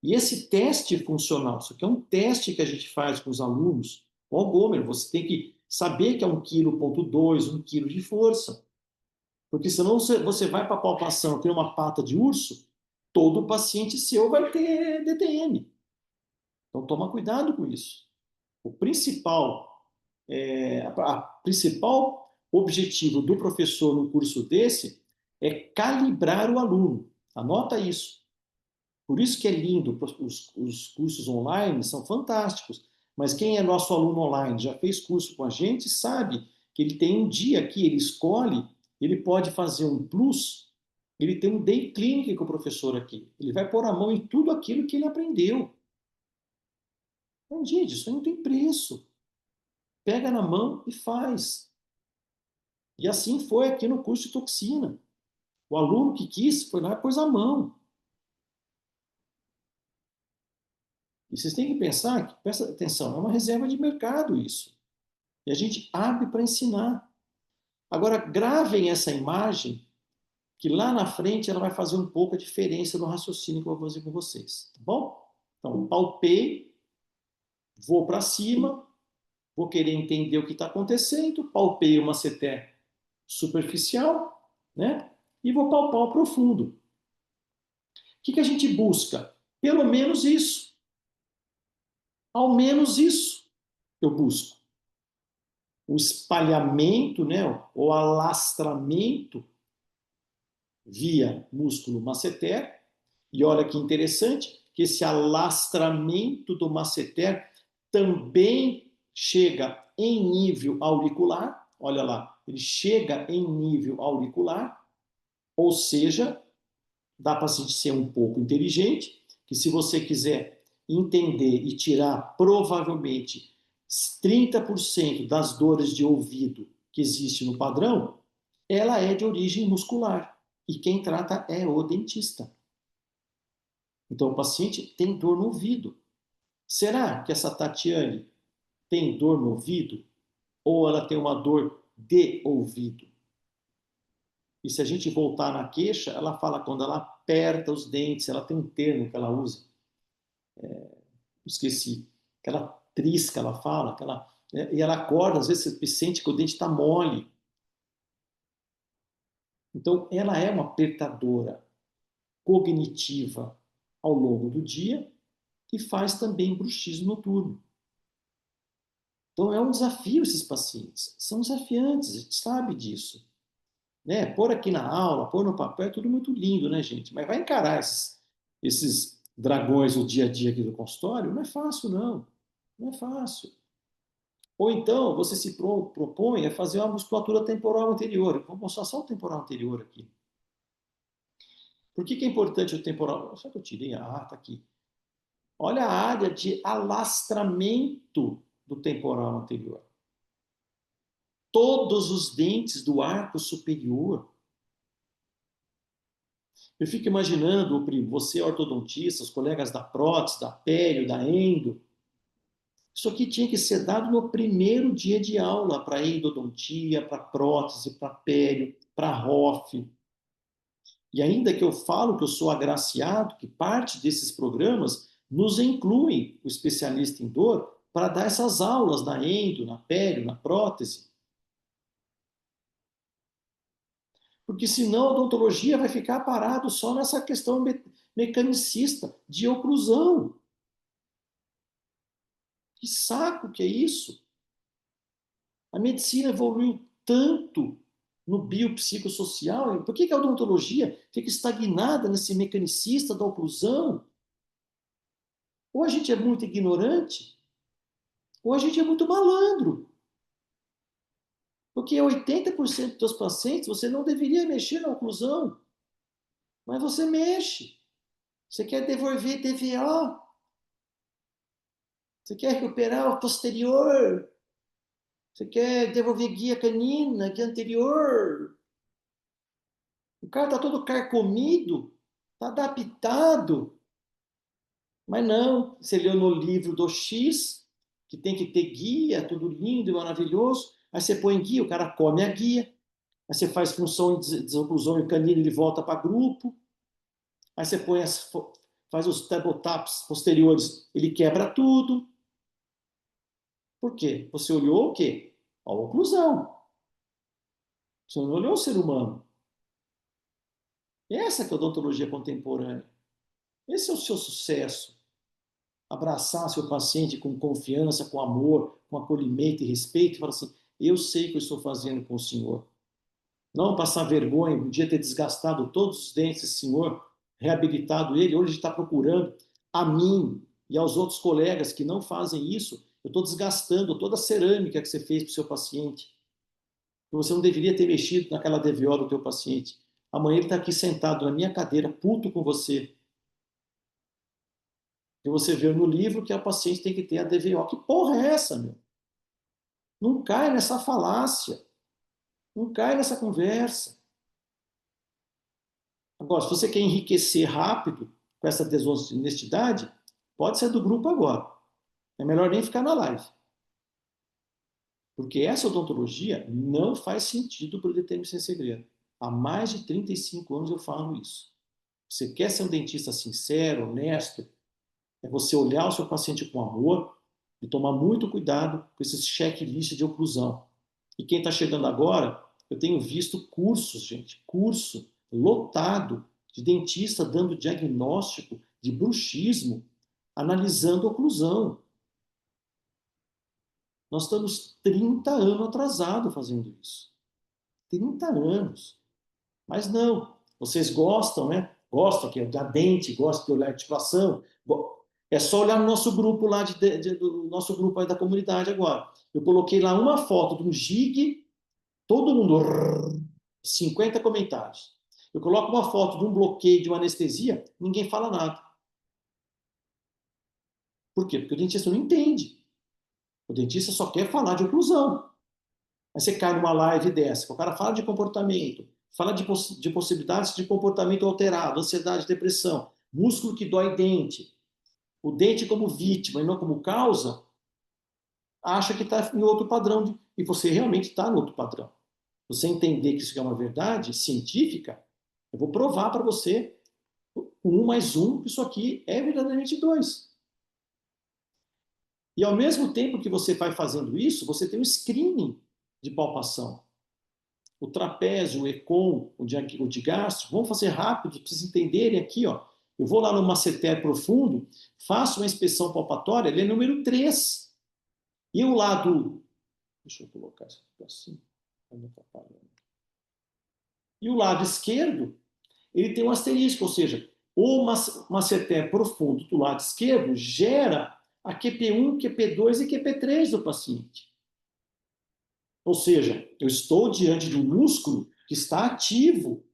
E esse teste funcional, isso aqui é um teste que a gente faz com os alunos. Ó, Gomer, você tem que saber que é 1,2 kg, 1 kg de força. Porque senão você vai para a palpação, tem uma pata de urso, todo paciente seu vai ter DTM. Então toma cuidado com isso. O principal objetivo do professor num curso desse é calibrar o aluno. Anota isso. Por isso que é lindo, os cursos online são fantásticos. Mas quem é nosso aluno online, já fez curso com a gente, sabe que ele tem um dia aqui, ele escolhe, ele pode fazer um plus, ele tem um day clinic com o professor aqui. Ele vai pôr a mão em tudo aquilo que ele aprendeu. Então, gente, isso aí não tem preço. Pega na mão e faz. E assim foi aqui no curso de toxina. O aluno que quis foi lá e pôs a mão. E vocês têm que pensar que, presta atenção, é uma reserva de mercado isso. E a gente abre para ensinar. Agora, gravem essa imagem, que lá na frente ela vai fazer um pouco a diferença no raciocínio que eu vou fazer com vocês. Tá bom? Então, palpei, vou para cima, vou querer entender o que está acontecendo, palpei uma CT superficial, né? E vou palpar o profundo. O que a gente busca? Pelo menos isso. Ao menos isso eu busco. O espalhamento, né, o alastramento via músculo masseter. E olha que interessante, que esse alastramento do masseter também chega em nível auricular. Olha lá, ele chega em nível auricular, ou seja, dá para se ser um pouco inteligente, que se você quiser entender e tirar provavelmente 30% das dores de ouvido que existe no padrão, ela é de origem muscular. E quem trata é o dentista. Então o paciente tem dor no ouvido. Será que essa Tatiane tem dor no ouvido? Ou ela tem uma dor de ouvido? E se a gente voltar na queixa, ela fala quando ela aperta os dentes, ela tem um termo que ela usa, esqueci, que ela trisca, ela fala, que ela, e ela acorda, às vezes você sente que o dente está mole. Então, ela é uma apertadora cognitiva ao longo do dia e faz também bruxismo noturno. Então, é um desafio esses pacientes. São desafiantes, a gente sabe disso. Né? Pôr aqui na aula, pôr no papel, é tudo muito lindo, né, gente? Mas vai encarar esses dragões no dia a dia aqui do consultório? Não é fácil, não. Não é fácil. Ou então, você se propõe a fazer uma musculatura temporal anterior. Eu vou mostrar só o temporal anterior aqui. Por que é importante o temporal? Só que eu tirei. Ah, tá aqui. Olha a área de alastramento do temporal anterior. Todos os dentes do arco superior. Eu fico imaginando, você ortodontista, os colegas da prótese, da pério, da endo. Isso aqui tinha que ser dado no primeiro dia de aula para endodontia, para prótese, para pério, para ROF. E ainda que eu falo que eu sou agraciado, que parte desses programas nos incluem o especialista em dor para dar essas aulas na endo, na pério, na prótese. Porque senão a odontologia vai ficar parado só nessa questão mecanicista de oclusão. Que saco que é isso? A medicina evoluiu tanto no biopsicossocial, por que a odontologia fica estagnada nesse mecanicista da oclusão? Ou a gente é muito ignorante, ou a gente é muito malandro. Porque 80% dos pacientes você não deveria mexer na oclusão, mas você mexe. Você quer devolver DVO, você quer recuperar o posterior, você quer devolver guia canina, guia anterior. O cara está todo carcomido, está adaptado. Mas não, você leu no livro do X, que tem que ter guia, tudo lindo e maravilhoso. Aí você põe guia, o cara come a guia. Aí você faz função de desoclusão e canina, ele volta para grupo. Aí você põe faz os tabletaps posteriores, ele quebra tudo. Por quê? Você olhou o quê? A oclusão. Você não olhou o ser humano. Essa que é a odontologia contemporânea. Esse é o seu sucesso. Abraçar seu paciente com confiança, com amor, com acolhimento e respeito, e falar assim, eu sei o que eu estou fazendo com o senhor. Não passar vergonha, um dia ter desgastado todos os dentes desse senhor, reabilitado ele, hoje está procurando a mim e aos outros colegas que não fazem isso, eu estou desgastando toda a cerâmica que você fez para o seu paciente. Você não deveria ter mexido naquela DVO do teu paciente. Amanhã ele está aqui sentado na minha cadeira, puto com você. E você vê no livro que a paciente tem que ter a DVO. Que porra é essa, meu? Não cai nessa falácia. Não cai nessa conversa. Agora, se você quer enriquecer rápido com essa desonestidade, pode ser do grupo agora. É melhor nem ficar na live. Porque essa odontologia não faz sentido para o DTM Sem Segredo. Há mais de 35 anos eu falo isso. Você quer ser um dentista sincero, honesto, é você olhar o seu paciente com amor e tomar muito cuidado com esses checklists de oclusão. E quem está chegando agora, eu tenho visto cursos, gente, curso lotado de dentista dando diagnóstico de bruxismo, analisando oclusão. Nós estamos 30 anos atrasados fazendo isso. 30 anos. Mas não, vocês gostam, né? Gostam que é da dente, gostam de olhar a articulação. É só olhar no nosso grupo lá, do nosso grupo aí da comunidade agora. Eu coloquei lá uma foto de um gig, todo mundo, 50 comentários. Eu coloco uma foto de um bloqueio, de uma anestesia, ninguém fala nada. Por quê? Porque o dentista não entende. O dentista só quer falar de oclusão. Aí você cai numa live dessa, o cara fala de comportamento, fala de possibilidades de comportamento alterado, ansiedade, depressão, músculo que dói dente, o dente como vítima e não como causa, acha que está em outro padrão, e você realmente está no outro padrão. Você entender que isso é uma verdade científica, eu vou provar para você, 1 mais 1, que isso aqui é verdadeiramente 2. E ao mesmo tempo que você vai fazendo isso, você tem um screening de palpação. O trapézio, o ECOM, o de gastro, vamos fazer rápido para vocês entenderem aqui, ó. Eu vou lá no masseter profundo, faço uma inspeção palpatória, ele é número 3. E o lado... Deixa eu colocar isso aqui assim. E o lado esquerdo, ele tem um asterisco, ou seja, o masseter profundo do lado esquerdo gera a QP1, QP2 e QP3 do paciente. Ou seja, eu estou diante de um músculo que está ativo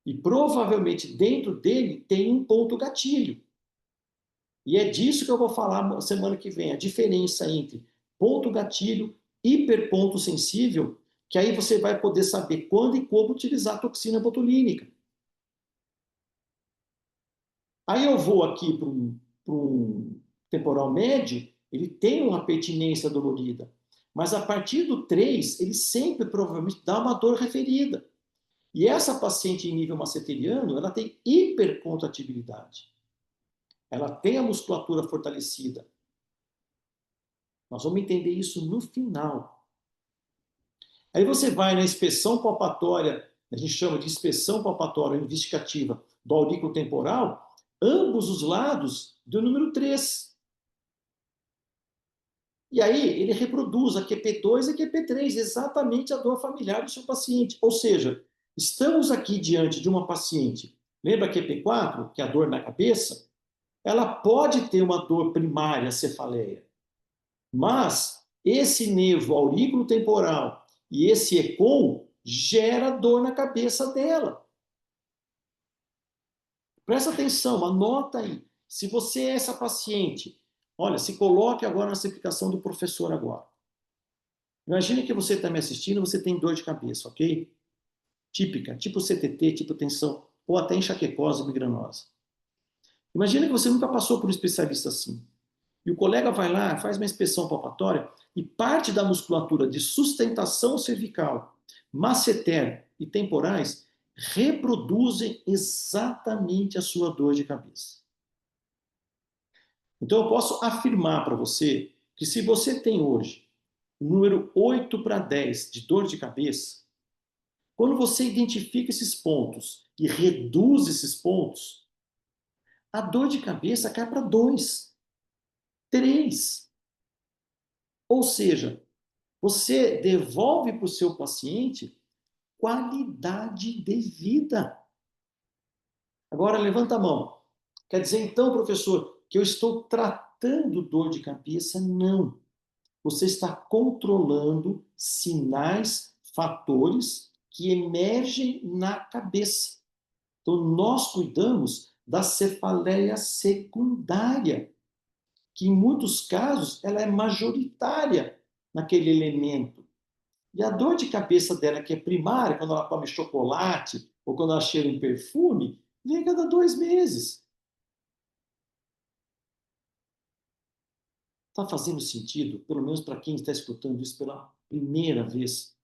e provavelmente dentro dele tem um ponto gatilho. E é disso que eu vou falar semana que vem, a diferença entre ponto gatilho, hiperponto sensível, que aí você vai poder saber quando e como utilizar a toxina botulínica. Aí eu vou aqui para um temporal médio, ele tem uma pertinência dolorida, mas a partir do 3, ele sempre provavelmente dá uma dor referida. E essa paciente em nível masseteriano, ela tem hipercontratibilidade. Ela tem a musculatura fortalecida. Nós vamos entender isso no final. Aí você vai na inspeção palpatória, a gente chama de inspeção palpatória investigativa do aurículo temporal, ambos os lados do número 3. E aí ele reproduz a QP2 e a QP3, exatamente a dor familiar do seu paciente. Ou seja, estamos aqui diante de uma paciente, lembra a QP4, que é a dor na cabeça? Ela pode ter uma dor primária, cefaleia, mas esse nervo aurículo temporal e esse ECOM gera dor na cabeça dela. Presta atenção, anota aí. Se você é essa paciente, olha, se coloque agora nessa explicação do professor agora. Imagine que você está me assistindo, você tem dor de cabeça, ok? Típica, tipo CTT, tipo tensão, ou até enxaquecose migranosa. Imagina que você nunca passou por um especialista assim. E o colega vai lá, faz uma inspeção palpatória e parte da musculatura de sustentação cervical, masseter e temporais reproduzem exatamente a sua dor de cabeça. Então eu posso afirmar para você que se você tem hoje o número 8 para 10 de dor de cabeça, quando você identifica esses pontos e reduz esses pontos, a dor de cabeça cai para 2, 3. Ou seja, você devolve para o seu paciente qualidade de vida. Agora, levanta a mão. Quer dizer, então, professor, que eu estou tratando dor de cabeça? Não. Você está controlando sinais, fatores que emergem na cabeça. Então, nós cuidamos da cefaleia secundária, que em muitos casos ela é majoritária naquele elemento. E a dor de cabeça dela, que é primária, quando ela come chocolate ou quando ela cheira um perfume, vem a cada 2 meses. Está fazendo sentido, pelo menos para quem está escutando isso pela primeira vez,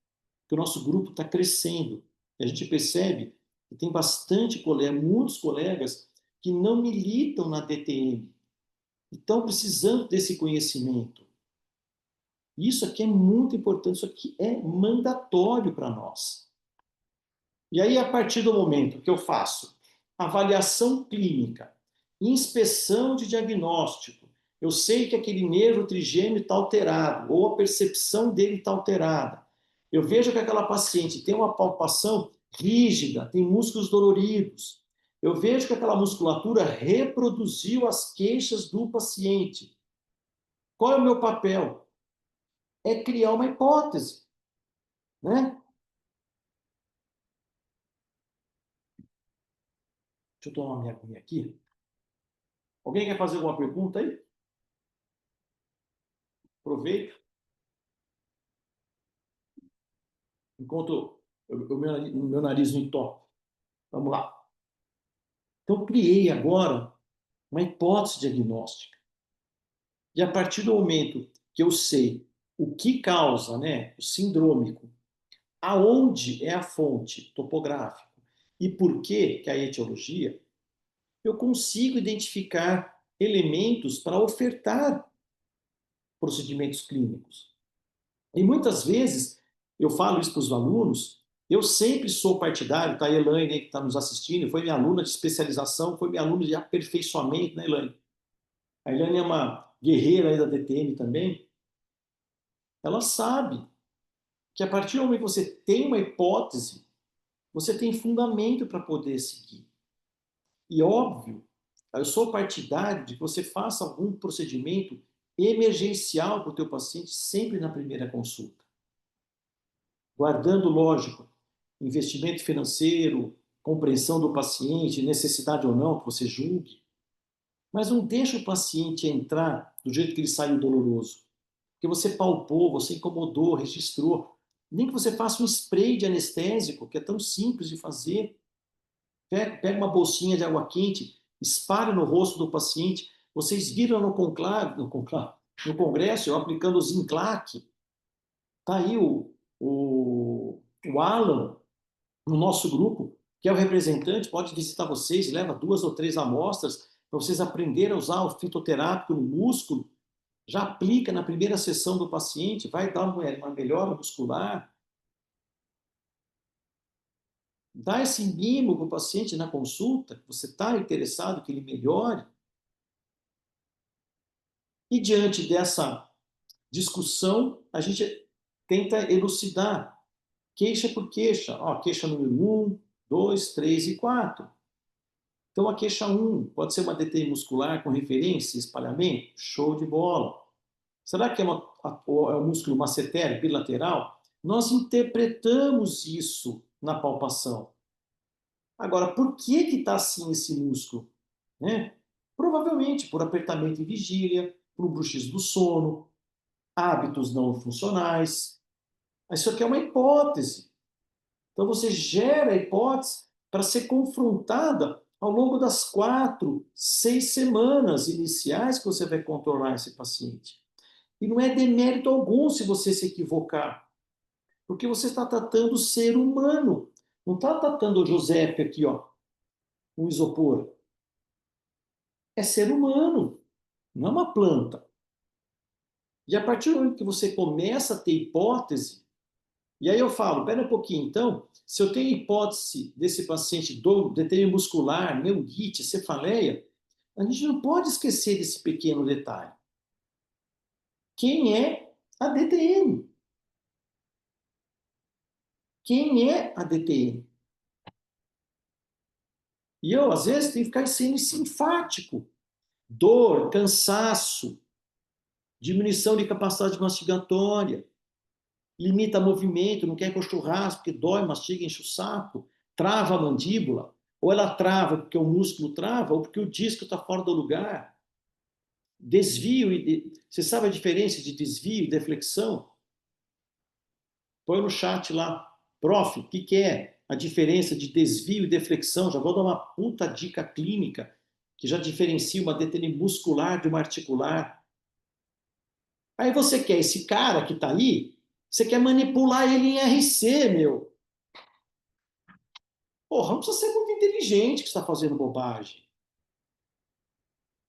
que o nosso grupo está crescendo. E a gente percebe que tem bastante colega, muitos colegas que não militam na DTM e estão precisando desse conhecimento. Isso aqui é muito importante, isso aqui é mandatório para nós. E aí, a partir do momento que eu faço avaliação clínica, inspeção de diagnóstico, eu sei que aquele nervo trigêmeo está alterado, ou a percepção dele está alterada. Eu vejo que aquela paciente tem uma palpação rígida, tem músculos doloridos. Eu vejo que aquela musculatura reproduziu as queixas do paciente. Qual é o meu papel? É criar uma hipótese, né? Deixa eu tomar minha aguinha aqui. Alguém quer fazer alguma pergunta aí? Aproveito. Enquanto o meu nariz não entope. Vamos lá. Então, criei agora uma hipótese diagnóstica. E a partir do momento que eu sei o que causa, né, o sindrômico, aonde é a fonte topográfica e por que é a etiologia, eu consigo identificar elementos para ofertar procedimentos clínicos. E muitas vezes, eu falo isso para os alunos, eu sempre sou partidário, tá? A Elaine que está nos assistindo, foi minha aluna de especialização, foi minha aluna de aperfeiçoamento, né, Elaine? A Elaine é uma guerreira aí da DTM também. Ela sabe que a partir do momento que você tem uma hipótese, você tem fundamento para poder seguir. E óbvio, eu sou partidário de que você faça algum procedimento emergencial para o teu paciente sempre na primeira consulta. Guardando, lógico, investimento financeiro, compreensão do paciente, necessidade ou não que você julgue, mas não deixa o paciente entrar do jeito que ele saiu doloroso. Porque você palpou, você incomodou, registrou. Nem que você faça um spray de anestésico, que é tão simples de fazer. Pega uma bolsinha de água quente, espalha no rosto do paciente. Vocês viram no congresso, eu aplicando o Zinclac. Está aí o Alan, no nosso grupo, que é o representante, pode visitar vocês, leva 2 ou 3 amostras para vocês aprenderem a usar o fitoterápico no músculo, já aplica na primeira sessão do paciente, vai dar uma melhora muscular. Dá esse mimo para o paciente na consulta, você está interessado que ele melhore. E diante dessa discussão, a gente tenta elucidar, queixa por queixa. Ó, queixa número 1, 2, 3 e 4. Então, a queixa 1 pode ser uma DTI muscular com referência e espalhamento? Show de bola. Será que é um músculo masseter bilateral? Nós interpretamos isso na palpação. Agora, por que está assim esse músculo? Né? Provavelmente por apertamento em vigília, por bruxismo do sono, hábitos não funcionais. Isso aqui é uma hipótese. Então, você gera a hipótese para ser confrontada ao longo das 4, 6 semanas iniciais que você vai controlar esse paciente. E não é demérito algum se você se equivocar, porque você está tratando o ser humano. Não está tratando o Giuseppe aqui, ó, um isopor. É ser humano, não é uma planta. E a partir do momento que você começa a ter hipótese, e aí eu falo, pera um pouquinho, então, se eu tenho hipótese desse paciente do DTM muscular, neurite, cefaleia, a gente não pode esquecer desse pequeno detalhe. Quem é a DTM? Quem é a DTM? E eu, às vezes, tenho que ficar sendo enfático. Dor, cansaço, diminuição de capacidade mastigatória, limita movimento, não quer ir com churrasco, porque dói, mastiga, enche o saco, trava a mandíbula, ou ela trava porque o músculo trava, ou porque o disco está fora do lugar. Desvio, você sabe a diferença de desvio e deflexão? Põe no chat lá, prof, o que é a diferença de desvio e deflexão? Já vou dar uma puta dica clínica que já diferencia uma DTM muscular de uma articular. Aí você quer esse cara que está aí, você quer manipular ele em RC, meu. Porra, não precisa ser muito inteligente que está fazendo bobagem.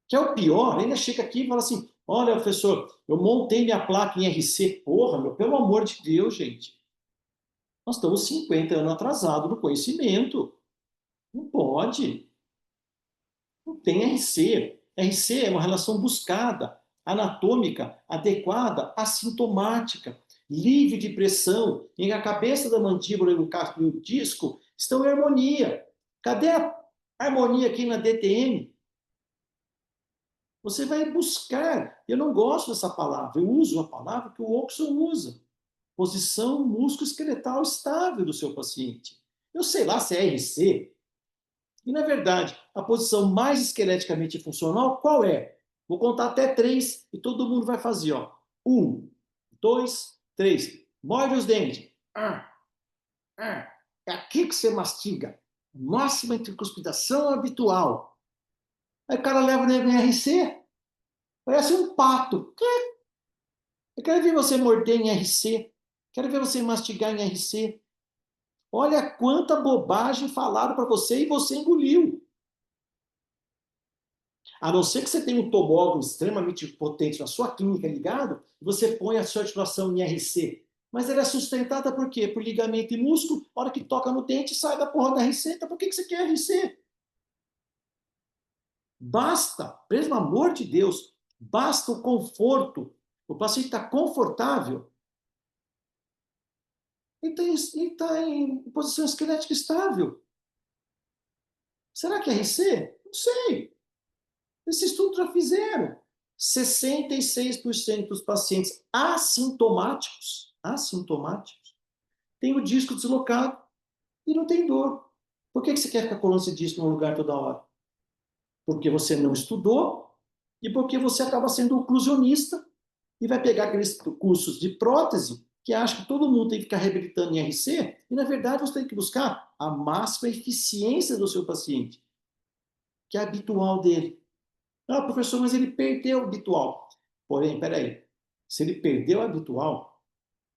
Que é o pior, ainda chega aqui e fala assim, olha, professor, eu montei minha placa em RC. Porra, meu, pelo amor de Deus, gente. Nós estamos 50 anos atrasados no conhecimento. Não pode. Não tem RC. RC é uma relação buscada, anatômica, adequada, assintomática, livre de pressão, em que a cabeça da mandíbula e o disco estão em harmonia. Cadê a harmonia aqui na DTM? Você vai buscar. Eu não gosto dessa palavra, eu uso a palavra que o Oxon usa. Posição musculoesqueletal estável do seu paciente. Eu sei lá se é RC. E, na verdade, a posição mais esqueleticamente funcional, qual é? Vou contar até 3 e todo mundo vai fazer. Ó. 1, 2, 3. Morde os dentes. É aqui que você mastiga. Máxima intercuspidação habitual. Aí o cara leva o nego em RC. Parece um pato. Eu quero ver você morder em RC. Quero ver você mastigar em RC. Olha quanta bobagem falaram para você e você engoliu. A não ser que você tenha um tomógrafo extremamente potente na sua clínica ligado, você põe a sua articulação em RC. Mas ela é sustentada por quê? Por ligamento e músculo. A hora que toca no dente, sai da porra da RC. Então por que você quer RC? Basta, pelo amor de Deus, basta o conforto. O paciente está confortável. Ele está em posição esquelética estável. Será que é RC? Não sei. Esse estudo já fizeram. 66% dos pacientes assintomáticos têm o disco deslocado e não tem dor. Por que você quer ficar colando esse disco no lugar toda hora? Porque você não estudou e porque você acaba sendo oclusionista e vai pegar aqueles cursos de prótese que acha que todo mundo tem que ficar reabilitando em RC e, na verdade, você tem que buscar a máxima eficiência do seu paciente, que é habitual dele. Ah, professor, mas ele perdeu o habitual. Porém, peraí, se ele perdeu o habitual,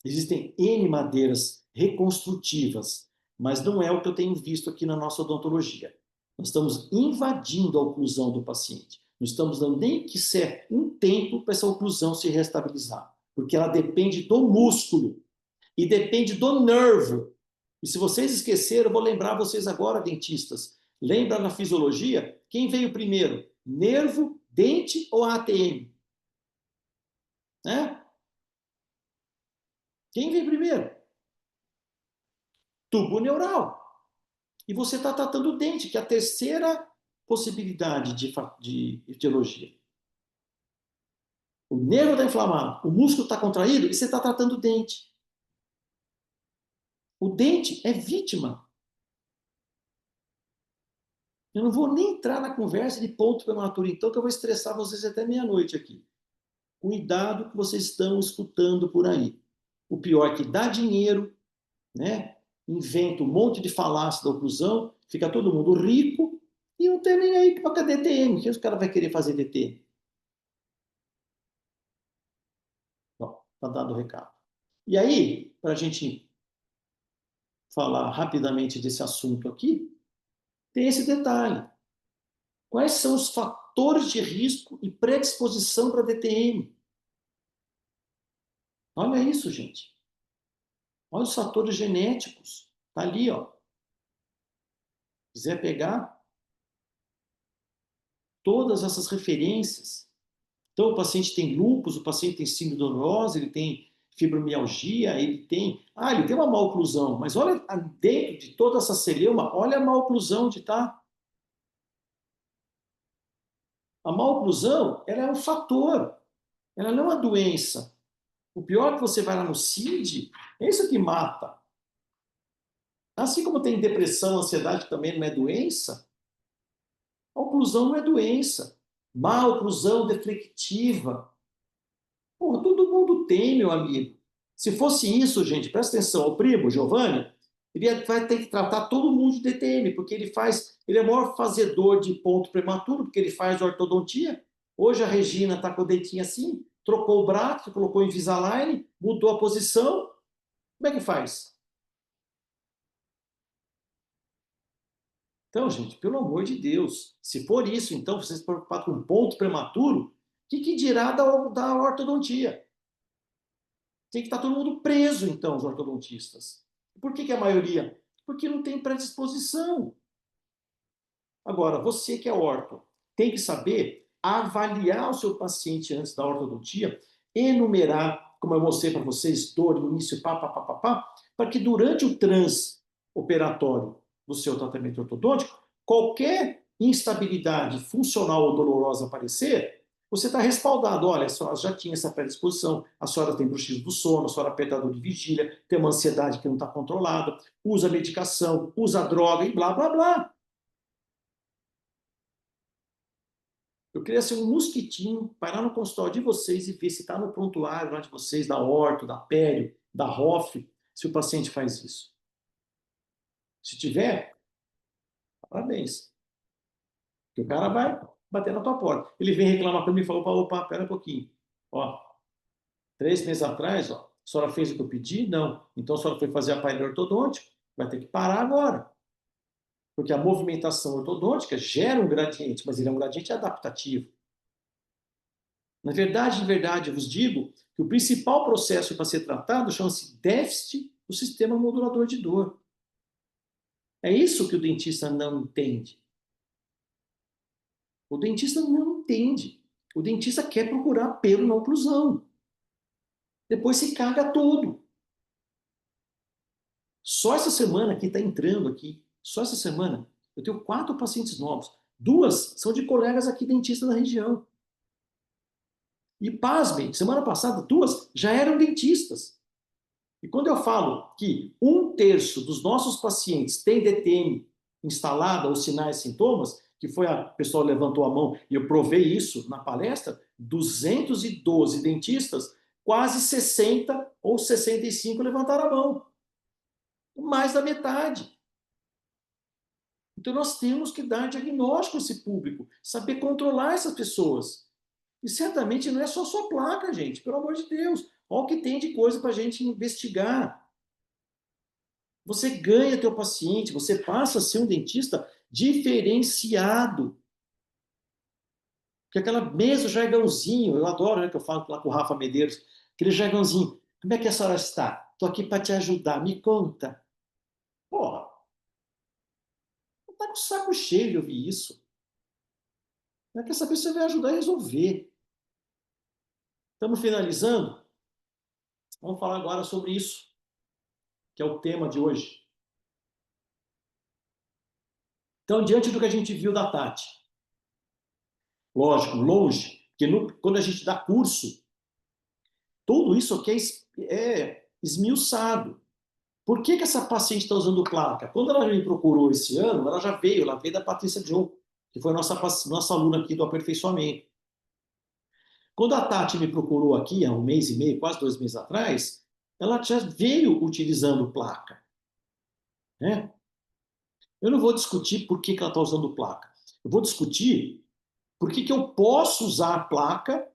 existem N maneiras reconstrutivas, mas não é o que eu tenho visto aqui na nossa odontologia. Nós estamos invadindo a oclusão do paciente. Não estamos dando nem que ser um tempo para essa oclusão se restabilizar, porque ela depende do músculo e depende do nervo. E se vocês esqueceram, eu vou lembrar vocês agora, dentistas. Lembra na fisiologia? Quem veio primeiro? Nervo, dente ou ATM? Né? Quem veio primeiro? Tubo neural. E você está tratando o dente, que é a terceira possibilidade de etiologia. O nervo está inflamado, o músculo está contraído e você está tratando o dente. O dente é vítima. Eu não vou nem entrar na conversa de ponto prematuro, então, que eu vou estressar vocês até meia-noite aqui. Cuidado que vocês estão escutando por aí. O pior é que dá dinheiro, né? Inventa um monte de falácia da oclusão, fica todo mundo rico e não tem nem aí para a DTM. Que os caras vão querer fazer DTM? Bom, está dado o recado. E aí, para a gente falar rapidamente desse assunto aqui, tem esse detalhe. Quais são os fatores de risco e predisposição para DTM? Olha isso, gente. Olha os fatores genéticos. Está ali, ó. Se quiser pegar todas essas referências. Então, o paciente tem lúpus, o paciente tem síndrome dolorosa, ele tem fibromialgia, ele tem uma maloclusão. Mas olha dentro de toda essa celeuma, olha a maloclusão onde está. A maloclusão, ela é um fator. Ela não é uma doença. O pior é que você vai lá no CID, é isso que mata. Assim como tem depressão, ansiedade, que também não é doença, a oclusão não é doença. Má oclusão deflectiva. Porra, todo mundo tem, meu amigo. Se fosse isso, gente, presta atenção, o primo, Giovanni, ele vai ter que tratar todo mundo de DTM, porque ele é o maior fazedor de ponto prematuro, porque ele faz ortodontia. Hoje a Regina está com o dentinho assim, trocou o braço, colocou em Invisalign, mudou a posição. Como é que faz? Então, gente, pelo amor de Deus, se for isso, então, vocês estão preocupados com um ponto prematuro, o que dirá da ortodontia? Tem que estar todo mundo preso, então, os ortodontistas. Por que a maioria? Porque não tem predisposição. Agora, você que é orto, tem que saber avaliar o seu paciente antes da ortodontia, enumerar, como eu mostrei para vocês, dor, início, para que durante o transoperatório do seu tratamento ortodôntico, qualquer instabilidade funcional ou dolorosa aparecer, você está respaldado. Olha, a senhora já tinha essa predisposição, a senhora tem bruxismo do sono, a senhora é perdedor de vigília, tem uma ansiedade que não está controlada, usa medicação, usa droga e blá, blá, blá. Eu queria ser um mosquitinho, parar no consultório de vocês e ver se está no prontuário lá de vocês, da orto, da pério, da ROF, se o paciente faz isso. Se tiver, parabéns. Porque o cara vai bater na tua porta. Ele vem reclamar para mim e fala, opa, pera um pouquinho. Ó, 3 meses atrás, ó, a senhora fez o que eu pedi? Não. Então a senhora foi fazer aparelho ortodôntico, vai ter que parar agora. Porque a movimentação ortodôntica gera um gradiente, mas ele é um gradiente adaptativo. Na verdade, de verdade, eu vos digo que o principal processo para ser tratado chama-se déficit do sistema modulador de dor. É isso que o dentista não entende. O dentista não entende. O dentista quer procurar pelo na oclusão. Depois se caga todo. Só essa semana que está entrando aqui, só essa semana, eu tenho 4 pacientes novos. 2 são de colegas aqui dentistas da região. E pasmem, semana passada, 2 já eram dentistas. E quando eu falo que 1/3 dos nossos pacientes tem DTM instalada, os sinais e sintomas, que foi a pessoa levantou a mão e eu provei isso na palestra, 212 dentistas, quase 60 ou 65 levantaram a mão. Mais da metade. Então nós temos que dar diagnóstico a esse público, saber controlar essas pessoas. E certamente não é só sua placa, gente, pelo amor de Deus. Olha o que tem de coisa para a gente investigar. Você ganha teu paciente, você passa a ser um dentista diferenciado. Porque aquela mesa, jargãozinho, eu adoro, né, que eu falo lá com o Rafa Medeiros, aquele jargãozinho, como é que a senhora está? Estou aqui para te ajudar, me conta. Porra, não tá com o saco cheio de ouvir isso. Não quer saber se você vai ajudar a resolver. Estamos finalizando? Vamos falar agora sobre isso, que é o tema de hoje. Então, diante do que a gente viu da Tati, lógico, longe, porque quando a gente dá curso, tudo isso aqui é esmiuçado. Por que essa paciente está usando placa? Quando ela me procurou esse ano, ela veio da Patrícia John, que foi nossa aluna aqui do aperfeiçoamento. Quando a Tati me procurou aqui, há 1 mês e meio, quase 2 meses atrás, ela já veio utilizando placa. Né? Eu não vou discutir por que ela está usando placa. Eu vou discutir por que eu posso usar a placa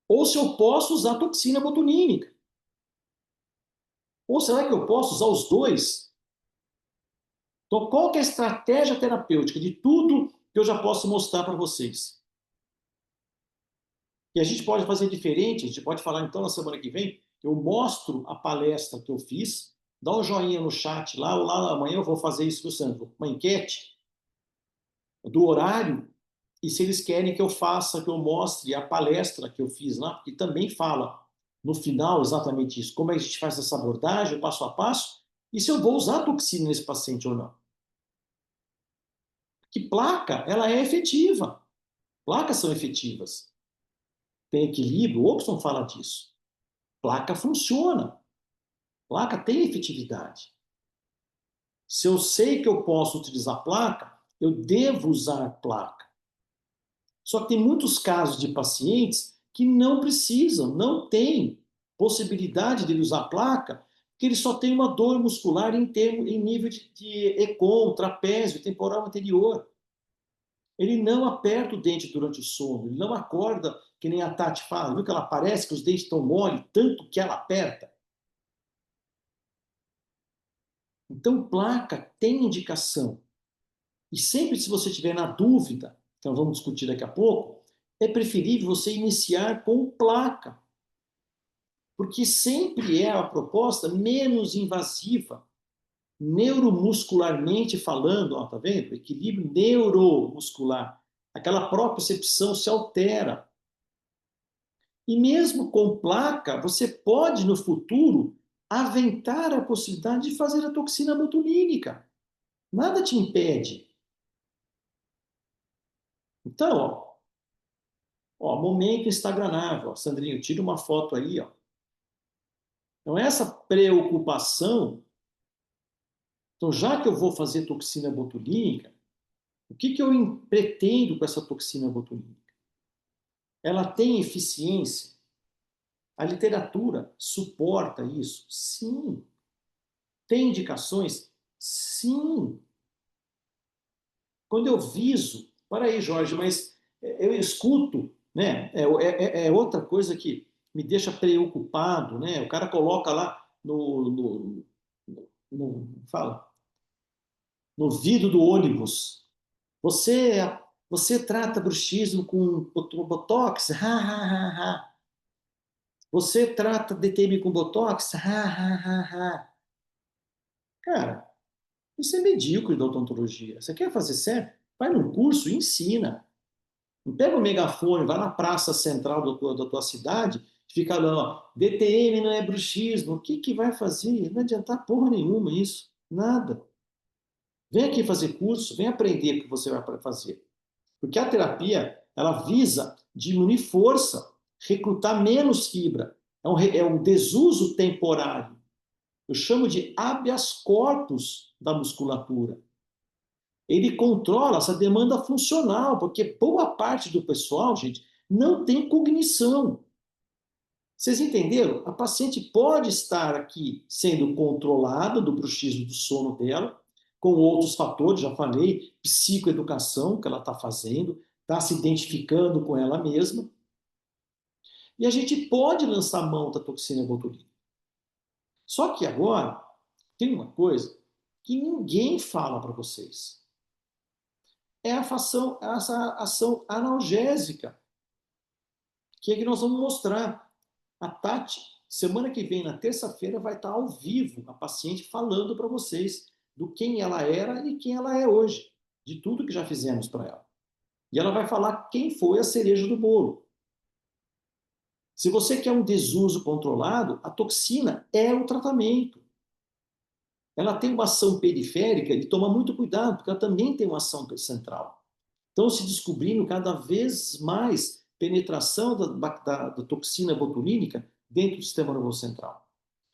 ou se eu posso usar toxina botulinínica. Ou será que eu posso usar os dois? Então, qual que é a estratégia terapêutica de tudo que eu já posso mostrar para vocês? E a gente pode fazer diferente, a gente pode falar então na semana que vem, eu mostro a palestra que eu fiz, dá um joinha no chat lá, ou lá amanhã eu vou fazer isso, Sandro, uma enquete do horário, e se eles querem que eu faça, que eu mostre a palestra que eu fiz lá, porque também fala no final exatamente isso, como é que a gente faz essa abordagem, passo a passo, e se eu vou usar toxina nesse paciente ou não. Que placa, ela é efetiva. Placas são efetivas. Tem equilíbrio, o Opson fala disso. Placa funciona. Placa tem efetividade. Se eu sei que eu posso utilizar placa, eu devo usar placa. Só que tem muitos casos de pacientes que não precisam, não têm possibilidade de usar placa, porque ele só tem uma dor muscular em nível de ECOM, trapézio, temporal anterior. Ele não aperta o dente durante o sono, ele não acorda, que nem a Tati fala, viu que ela parece que os dentes estão mole, tanto que ela aperta. Então, placa tem indicação. E sempre, se você tiver na dúvida, então vamos discutir daqui a pouco, é preferível você iniciar com placa. Porque sempre é a proposta menos invasiva, neuromuscularmente falando, ó, tá vendo? Equilíbrio neuromuscular. Aquela propriocepção se altera. E mesmo com placa, você pode, no futuro, aventar a possibilidade de fazer a toxina botulínica. Nada te impede. Então, momento instagramável. Sandrinho, tira uma foto aí, ó. Então, essa preocupação, então, já que eu vou fazer toxina botulínica, o que eu pretendo com essa toxina botulínica? Ela tem eficiência? A literatura suporta isso? Sim. Tem indicações? Sim. Quando eu viso, para aí, Jorge, mas eu escuto, né? É outra coisa que me deixa preocupado, né? O cara coloca lá fala, no vidro do ônibus. Você, você trata bruxismo com botox? Ha, ha, ha, ha. Você trata DTM com botox? Ha, ha, ha, ha. Cara, isso é medíocre da odontologia. Você quer fazer certo? Vai num curso e ensina. Não pega o megafone, vai na praça central da tua cidade, fica lá, ó, DTM não é bruxismo. O que vai fazer? Não vai adiantar porra nenhuma isso. Nada. Vem aqui fazer curso, vem aprender o que você vai fazer. Porque a terapia, ela visa diminuir força, recrutar menos fibra. É um desuso temporário. Eu chamo de habeas corpus da musculatura. Ele controla essa demanda funcional, porque boa parte do pessoal, gente, não tem cognição. Vocês entenderam? A paciente pode estar aqui sendo controlada do bruxismo do sono dela, com outros fatores, já falei, psicoeducação que ela está fazendo, está se identificando com ela mesma. E a gente pode lançar mão da toxina botulínica. Só que agora, tem uma coisa que ninguém fala para vocês. É essa ação analgésica, que é que nós vamos mostrar. A Tati, semana que vem, na terça-feira, vai estar ao vivo, a paciente falando para vocês do quem ela era e quem ela é hoje, de tudo que já fizemos para ela. E ela vai falar quem foi a cereja do bolo. Se você quer um desuso controlado, a toxina é o tratamento. Ela tem uma ação periférica e toma muito cuidado, porque ela também tem uma ação central. Estão se descobrindo cada vez mais penetração da toxina botulínica dentro do sistema nervoso central.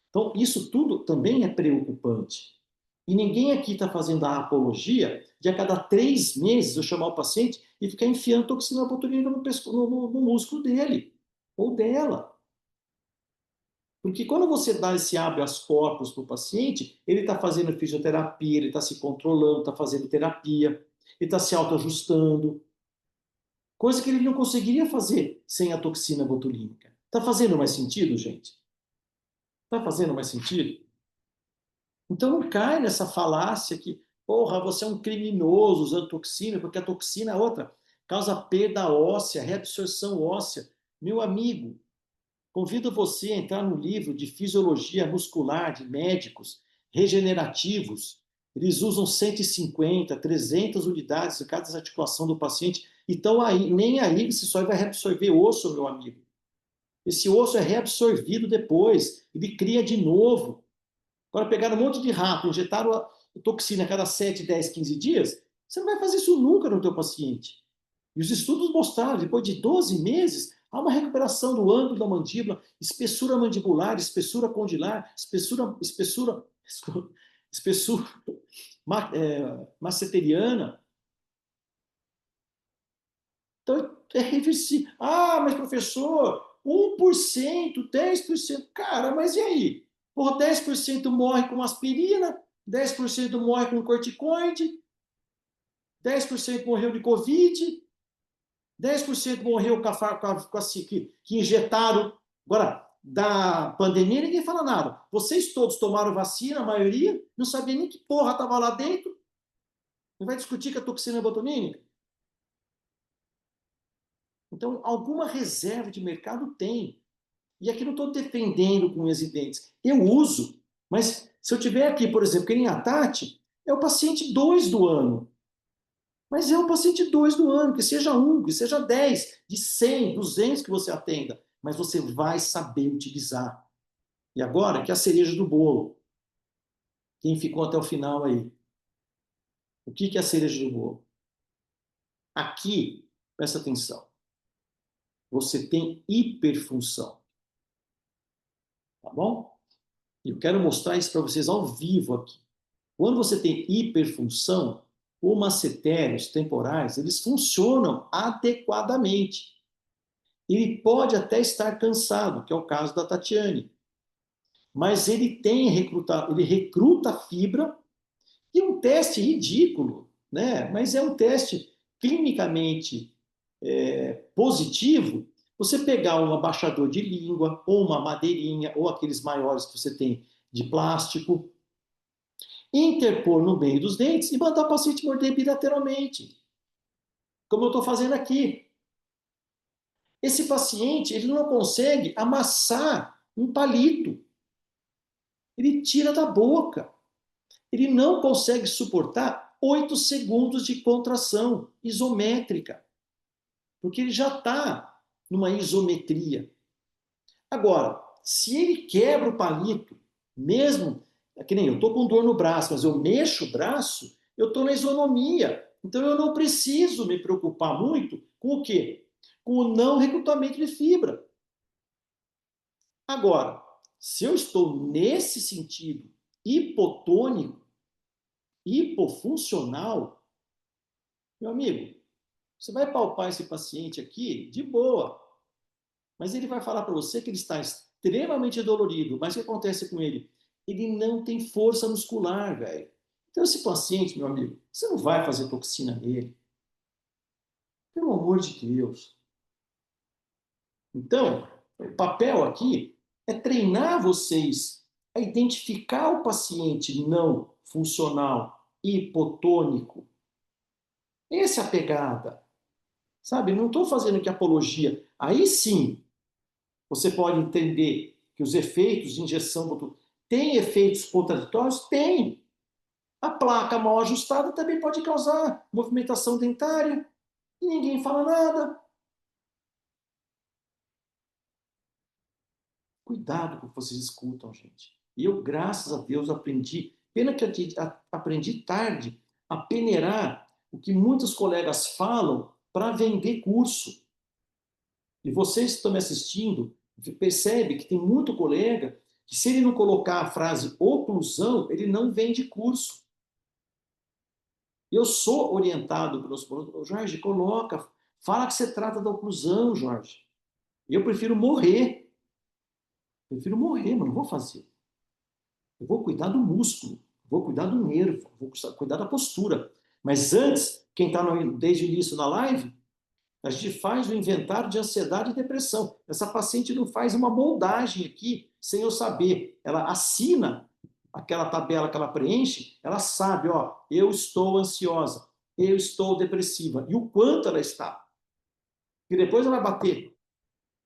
Então, isso tudo também é preocupante. E ninguém aqui está fazendo a apologia de a cada 3 meses eu chamar o paciente e ficar enfiando toxina botulínica no músculo dele ou dela. Porque quando você dá esse habeas corpus para o paciente, ele está fazendo fisioterapia, ele está se controlando, está fazendo terapia, ele está se autoajustando. Coisa que ele não conseguiria fazer sem a toxina botulínica. Está fazendo mais sentido, gente? Está fazendo mais sentido? Então não cai nessa falácia que, porra, você é um criminoso usando toxina, porque a toxina é outra. Causa perda óssea, reabsorção óssea. Meu amigo, convido você a entrar no livro de fisiologia muscular de médicos regenerativos. Eles usam 150, 300 unidades em cada articulação do paciente. Então, aí, nem aí você só vai reabsorver osso, meu amigo. Esse osso é reabsorvido depois. Ele cria de novo. Agora, pegaram um monte de rato, injetaram a toxina a cada 7, 10, 15 dias. Você não vai fazer isso nunca no teu paciente. E os estudos mostraram, depois de 12 meses, há uma recuperação do ângulo da mandíbula, espessura mandibular, espessura condilar, espessura masseteriana. Então, é reversível. Ah, mas professor, 1%, 10%. Cara, mas e aí? Por 10% morre com aspirina, 10% morre com corticoide, 10% morreu de Covid, 10% morreu que injetaram. Agora, da pandemia, ninguém fala nada. Vocês todos tomaram vacina, a maioria, não sabia nem que porra estava lá dentro. Não vai discutir que a toxina é botulínica? Então, alguma reserva de mercado tem. E aqui não estou defendendo com unhas e dentes. Eu uso, mas se eu tiver aqui, por exemplo, que nem a Tati, é o paciente 2 do ano. Mas é o paciente 2 do ano, que seja 1, que seja 10, de 100, 200 que você atenda. Mas você vai saber utilizar. E agora, que é a cereja do bolo. Quem ficou até o final aí? O que é a cereja do bolo? Aqui, presta atenção. Você tem hiperfunção. Tá bom? E eu quero mostrar isso para vocês ao vivo aqui. Quando você tem hiperfunção, os massetérios temporais, eles funcionam adequadamente. Ele pode até estar cansado, que é o caso da Tatiane. Mas ele ele recruta fibra, e um teste ridículo, né? Mas é um teste clinicamente positivo. Você pegar um abaixador de língua, ou uma madeirinha, ou aqueles maiores que você tem de plástico, interpor no meio dos dentes e mandar o paciente morder bilateralmente, como eu estou fazendo aqui. Esse paciente, ele não consegue amassar um palito. Ele tira da boca. Ele não consegue suportar 8 segundos de contração isométrica, porque ele já está numa isometria. Agora, se ele quebra o palito, mesmo, que nem eu estou com dor no braço, mas eu mexo o braço, eu estou na isonomia. Então eu não preciso me preocupar muito com o quê? Com o não recrutamento de fibra. Agora, se eu estou nesse sentido hipotônico, hipofuncional, meu amigo, você vai palpar esse paciente aqui de boa, mas ele vai falar para você que ele está extremamente dolorido. Mas o que acontece com ele? Ele não tem força muscular, velho. Então esse paciente, meu amigo, você não vai fazer toxina nele. Pelo amor de Deus. Então, o papel aqui é treinar vocês a identificar o paciente não funcional, hipotônico. Essa é a pegada. Sabe? Não estou fazendo aqui apologia. Aí sim, você pode entender que os efeitos de injeção têm efeitos contraditórios? Tem. A placa mal ajustada também pode causar movimentação dentária e ninguém fala nada. Cuidado com o que vocês escutam, gente. E eu, graças a Deus, aprendi. Pena que aprendi tarde a peneirar o que muitos colegas falam para vender curso. E vocês que estão me assistindo, percebe que tem muito colega que, se ele não colocar a frase oclusão, ele não vende curso. Eu sou orientado pelos... Jorge, coloca, fala que você trata da oclusão, Jorge. Eu prefiro morrer. Prefiro morrer, mas não vou fazer. Eu vou cuidar do músculo, vou cuidar do nervo, vou cuidar da postura. Mas antes, quem está desde o início da live, a gente faz o inventário de ansiedade e depressão. Essa paciente não faz uma moldagem aqui sem eu saber. Ela assina aquela tabela que ela preenche, ela sabe, ó, eu estou ansiosa, eu estou depressiva, e o quanto ela está. E depois ela vai bater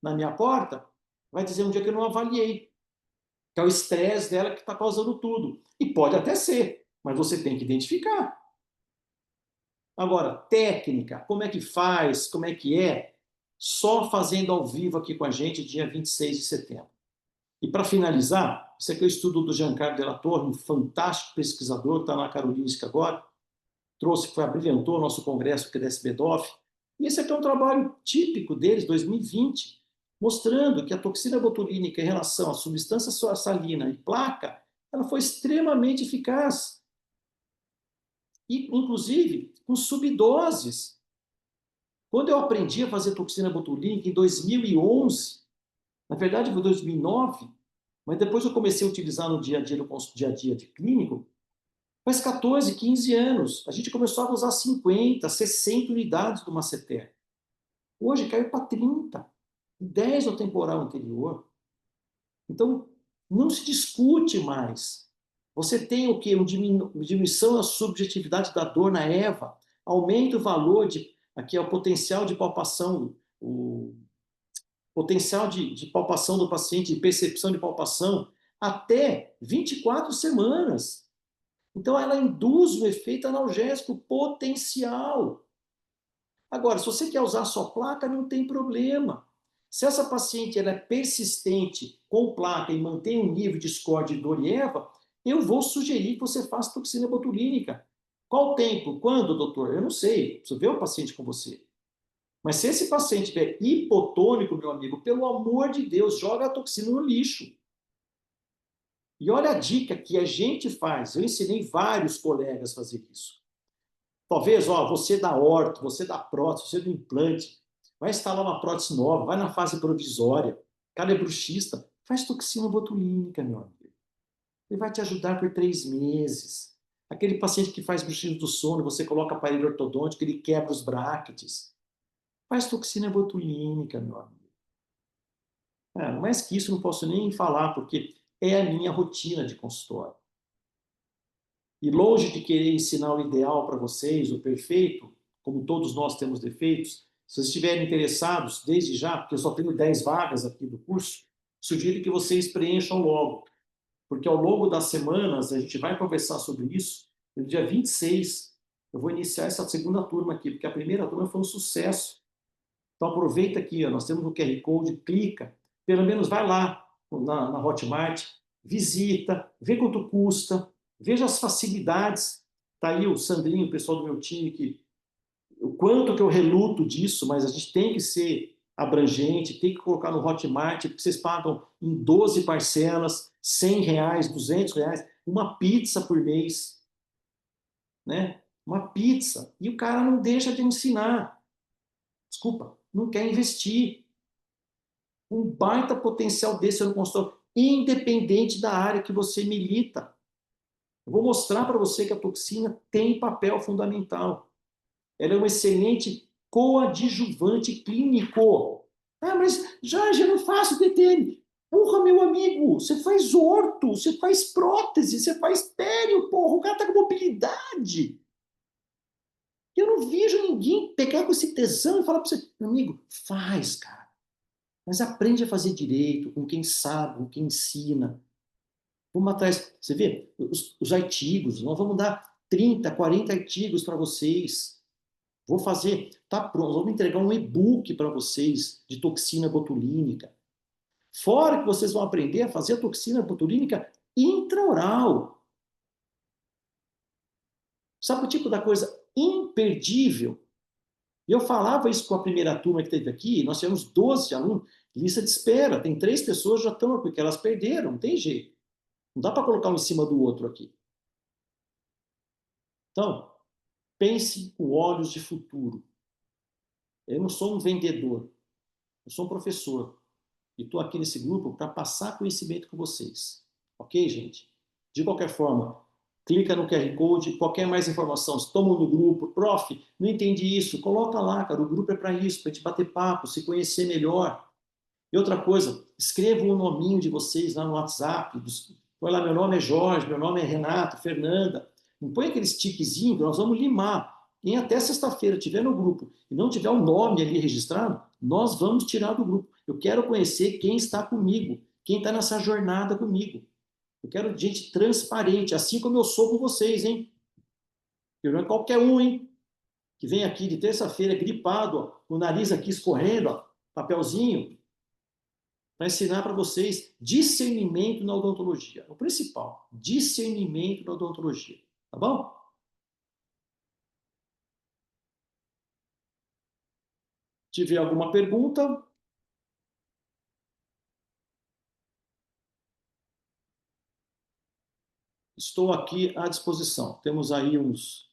na minha porta, vai dizer um dia que eu não avaliei, que é o estresse dela que está causando tudo. E pode até ser, mas você tem que identificar. Agora, técnica, como é que faz, como é que é? Só fazendo ao vivo aqui com a gente, dia 26 de setembro. E para finalizar, esse aqui é o estudo do Giancarlo Della Torre, um fantástico pesquisador, está na Karolinska agora, trouxe, abrilhantou o nosso congresso que é da SBDOF. E esse aqui é um trabalho típico deles, 2020, mostrando que a toxina botulínica em relação à substância salina e placa, ela foi extremamente eficaz. E, inclusive, com subdoses. Quando eu aprendi a fazer toxina botulínica em 2011, na verdade foi 2009, mas depois eu comecei a utilizar no dia a dia, no dia a dia de clínico, Faz 14, 15 anos. A gente começou a usar 50, 60 unidades do Maceter. Hoje caiu para 30. 10 no temporal anterior. Então, não se discute mais. Você tem o quê? Uma diminuição da subjetividade da dor na EVA, aumenta o valor aqui é o potencial de palpação, o potencial de palpação do paciente, de percepção de palpação, até 24 semanas. Então, ela induz um efeito analgésico potencial. Agora, se você quer usar só placa, não tem problema. Se essa paciente ela é persistente com placa e mantém um nível de score de dor e EVA, eu vou sugerir que você faça toxina botulínica. Qual o tempo? Quando, doutor? Eu não sei. Preciso ver o paciente com você. Mas se esse paciente estiver hipotônico, meu amigo, pelo amor de Deus, joga a toxina no lixo. E olha a dica que a gente faz. Eu ensinei vários colegas a fazer isso. Talvez, ó, você da orto, você da prótese, você do implante, vai instalar uma prótese nova, vai na fase provisória, cara é bruxista, faz toxina botulínica, meu amigo. Ele vai te ajudar por 3 meses. Aquele paciente que faz bruxismo do sono, você coloca aparelho ortodôntico, ele quebra os brackets. Faz toxina botulínica, meu amigo. Mais que isso, não posso nem falar, porque é a minha rotina de consultório. E longe de querer ensinar o ideal para vocês, o perfeito, como todos nós temos defeitos, se vocês estiverem interessados, desde já, porque eu só tenho 10 vagas aqui do curso, sugiro que vocês preencham logo. Porque ao longo das semanas, a gente vai conversar sobre isso. No dia 26, eu vou iniciar essa segunda turma aqui, porque a primeira turma foi um sucesso. Então aproveita aqui, ó, nós temos o QR Code, clica, pelo menos vai lá na Hotmart, visita, vê quanto custa, veja as facilidades. Está aí o Sandrinho, o pessoal do meu time, o quanto que eu reluto disso, mas a gente tem que ser abrangente, tem que colocar no Hotmart, porque vocês pagam em 12 parcelas, R$ 100, R$ 200, uma pizza por mês, né? Uma pizza. E o cara não deixa de ensinar. Desculpa, não quer investir. Um baita potencial desse no consultório, independente da área que você milita. Eu vou mostrar para você que a toxina tem papel fundamental. Ela é um excelente coadjuvante clínico. Ah, mas Jorge, eu não faço TTM. Porra, meu amigo, você faz orto, você faz prótese, você faz pério, porra, o cara tá com mobilidade. Eu não vejo ninguém pegar com esse tesão e falar para você, meu amigo, faz, cara. Mas aprende a fazer direito, com quem sabe, com quem ensina. Vamos atrás. Você vê, os artigos, nós vamos dar 30, 40 artigos para vocês. Vou fazer, tá pronto, vamos entregar um e-book para vocês de toxina botulínica. Fora que vocês vão aprender a fazer a toxina botulínica intraoral. Sabe o tipo da coisa imperdível? E eu falava isso com a primeira turma que teve aqui, nós tivemos 12 alunos, lista de espera, tem 3 pessoas que já estão, porque elas perderam, não tem jeito. Não dá para colocar um em cima do outro aqui. Então, pense com olhos de futuro. Eu não sou um vendedor, eu sou um professor. E estou aqui nesse grupo para passar conhecimento com vocês. Ok, gente? De qualquer forma, clica no QR Code, qualquer mais informação, se toma no grupo, prof, não entendi isso, coloca lá, cara, o grupo é para isso, para a gente bater papo, se conhecer melhor. E outra coisa, escreva o nominho de vocês lá no WhatsApp, põe lá, meu nome é Jorge, meu nome é Renato, Fernanda, não põe aqueles tiquezinhos, nós vamos limar. Quem até sexta-feira tiver no grupo e não tiver o nome ali registrado, nós vamos tirar do grupo. Eu quero conhecer quem está comigo, quem está nessa jornada comigo. Eu quero gente transparente, assim como eu sou com vocês, hein? Eu não é qualquer um, hein? Que vem aqui de terça-feira gripado, ó, com o nariz aqui escorrendo, ó, papelzinho, para ensinar para vocês discernimento na odontologia. O principal, discernimento na odontologia. Tá bom? Tiver alguma pergunta? Estou aqui à disposição. Temos aí uns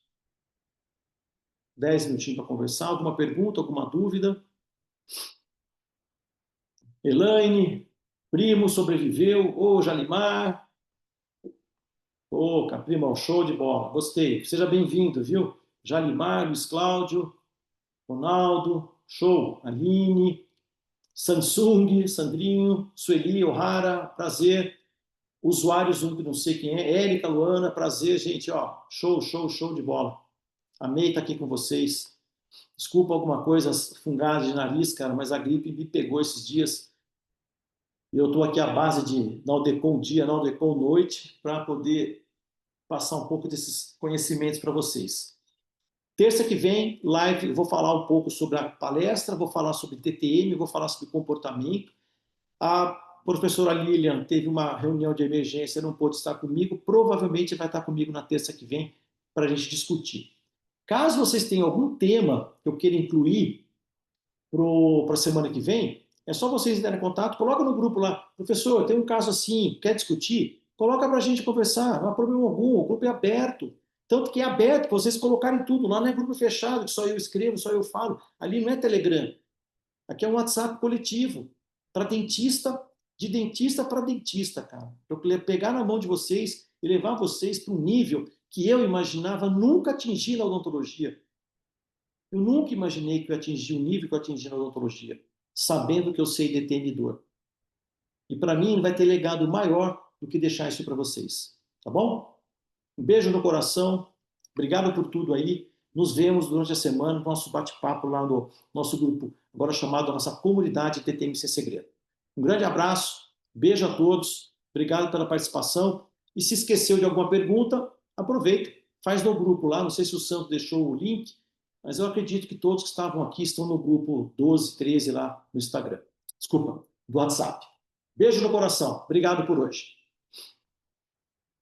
10 minutinhos para conversar. Alguma pergunta, alguma dúvida? Elaine, primo sobreviveu. Ô, Jalimar. Ô, Caprimão, show de bola. Gostei. Seja bem-vindo, viu? Jalimar, Luiz Cláudio, Ronaldo, show. Aline, Samsung, Sandrinho, Sueli, O'Hara, prazer. Usuários, um que não sei quem é. Érica, Luana, prazer, gente, ó. Show, show, show de bola. Amei estar aqui com vocês. Desculpa alguma coisa, fungada de nariz, cara, mas a gripe me pegou esses dias. E eu estou aqui à base de Naldecon dia, Naldecon noite, para poder passar um pouco desses conhecimentos para vocês. Terça que vem, live, vou falar um pouco sobre a palestra, vou falar sobre TTM, vou falar sobre comportamento. A professora Lilian teve uma reunião de emergência, não pôde estar comigo, provavelmente vai estar comigo na terça que vem para a gente discutir. Caso vocês tenham algum tema que eu queira incluir para a semana que vem, é só vocês entrarem em contato, coloca no grupo lá, professor, tem um caso assim, quer discutir? Coloca para a gente conversar, não há problema algum, o grupo é aberto. Tanto que é aberto, para vocês colocarem tudo, lá não é grupo fechado, que só eu escrevo, só eu falo, ali não é Telegram. Aqui é um WhatsApp coletivo, para dentista, de dentista para dentista, cara. Eu pegar na mão de vocês e levar vocês para um nível que eu imaginava nunca atingir na odontologia. Eu nunca imaginei que eu atingi o nível que eu atingi na odontologia, sabendo que eu sei detenidor. E para mim vai ter legado maior do que deixar isso para vocês. Tá bom? Um beijo no coração. Obrigado por tudo aí. Nos vemos durante a semana no nosso bate-papo lá no nosso grupo, agora chamado a nossa comunidade TTM Sem Segredo. Um grande abraço, beijo a todos, obrigado pela participação. E se esqueceu de alguma pergunta, aproveita, faz no grupo lá. Não sei se o Santo deixou o link, mas eu acredito que todos que estavam aqui estão no grupo 12, 13 lá no Instagram. Desculpa, do WhatsApp. Beijo no coração. Obrigado por hoje.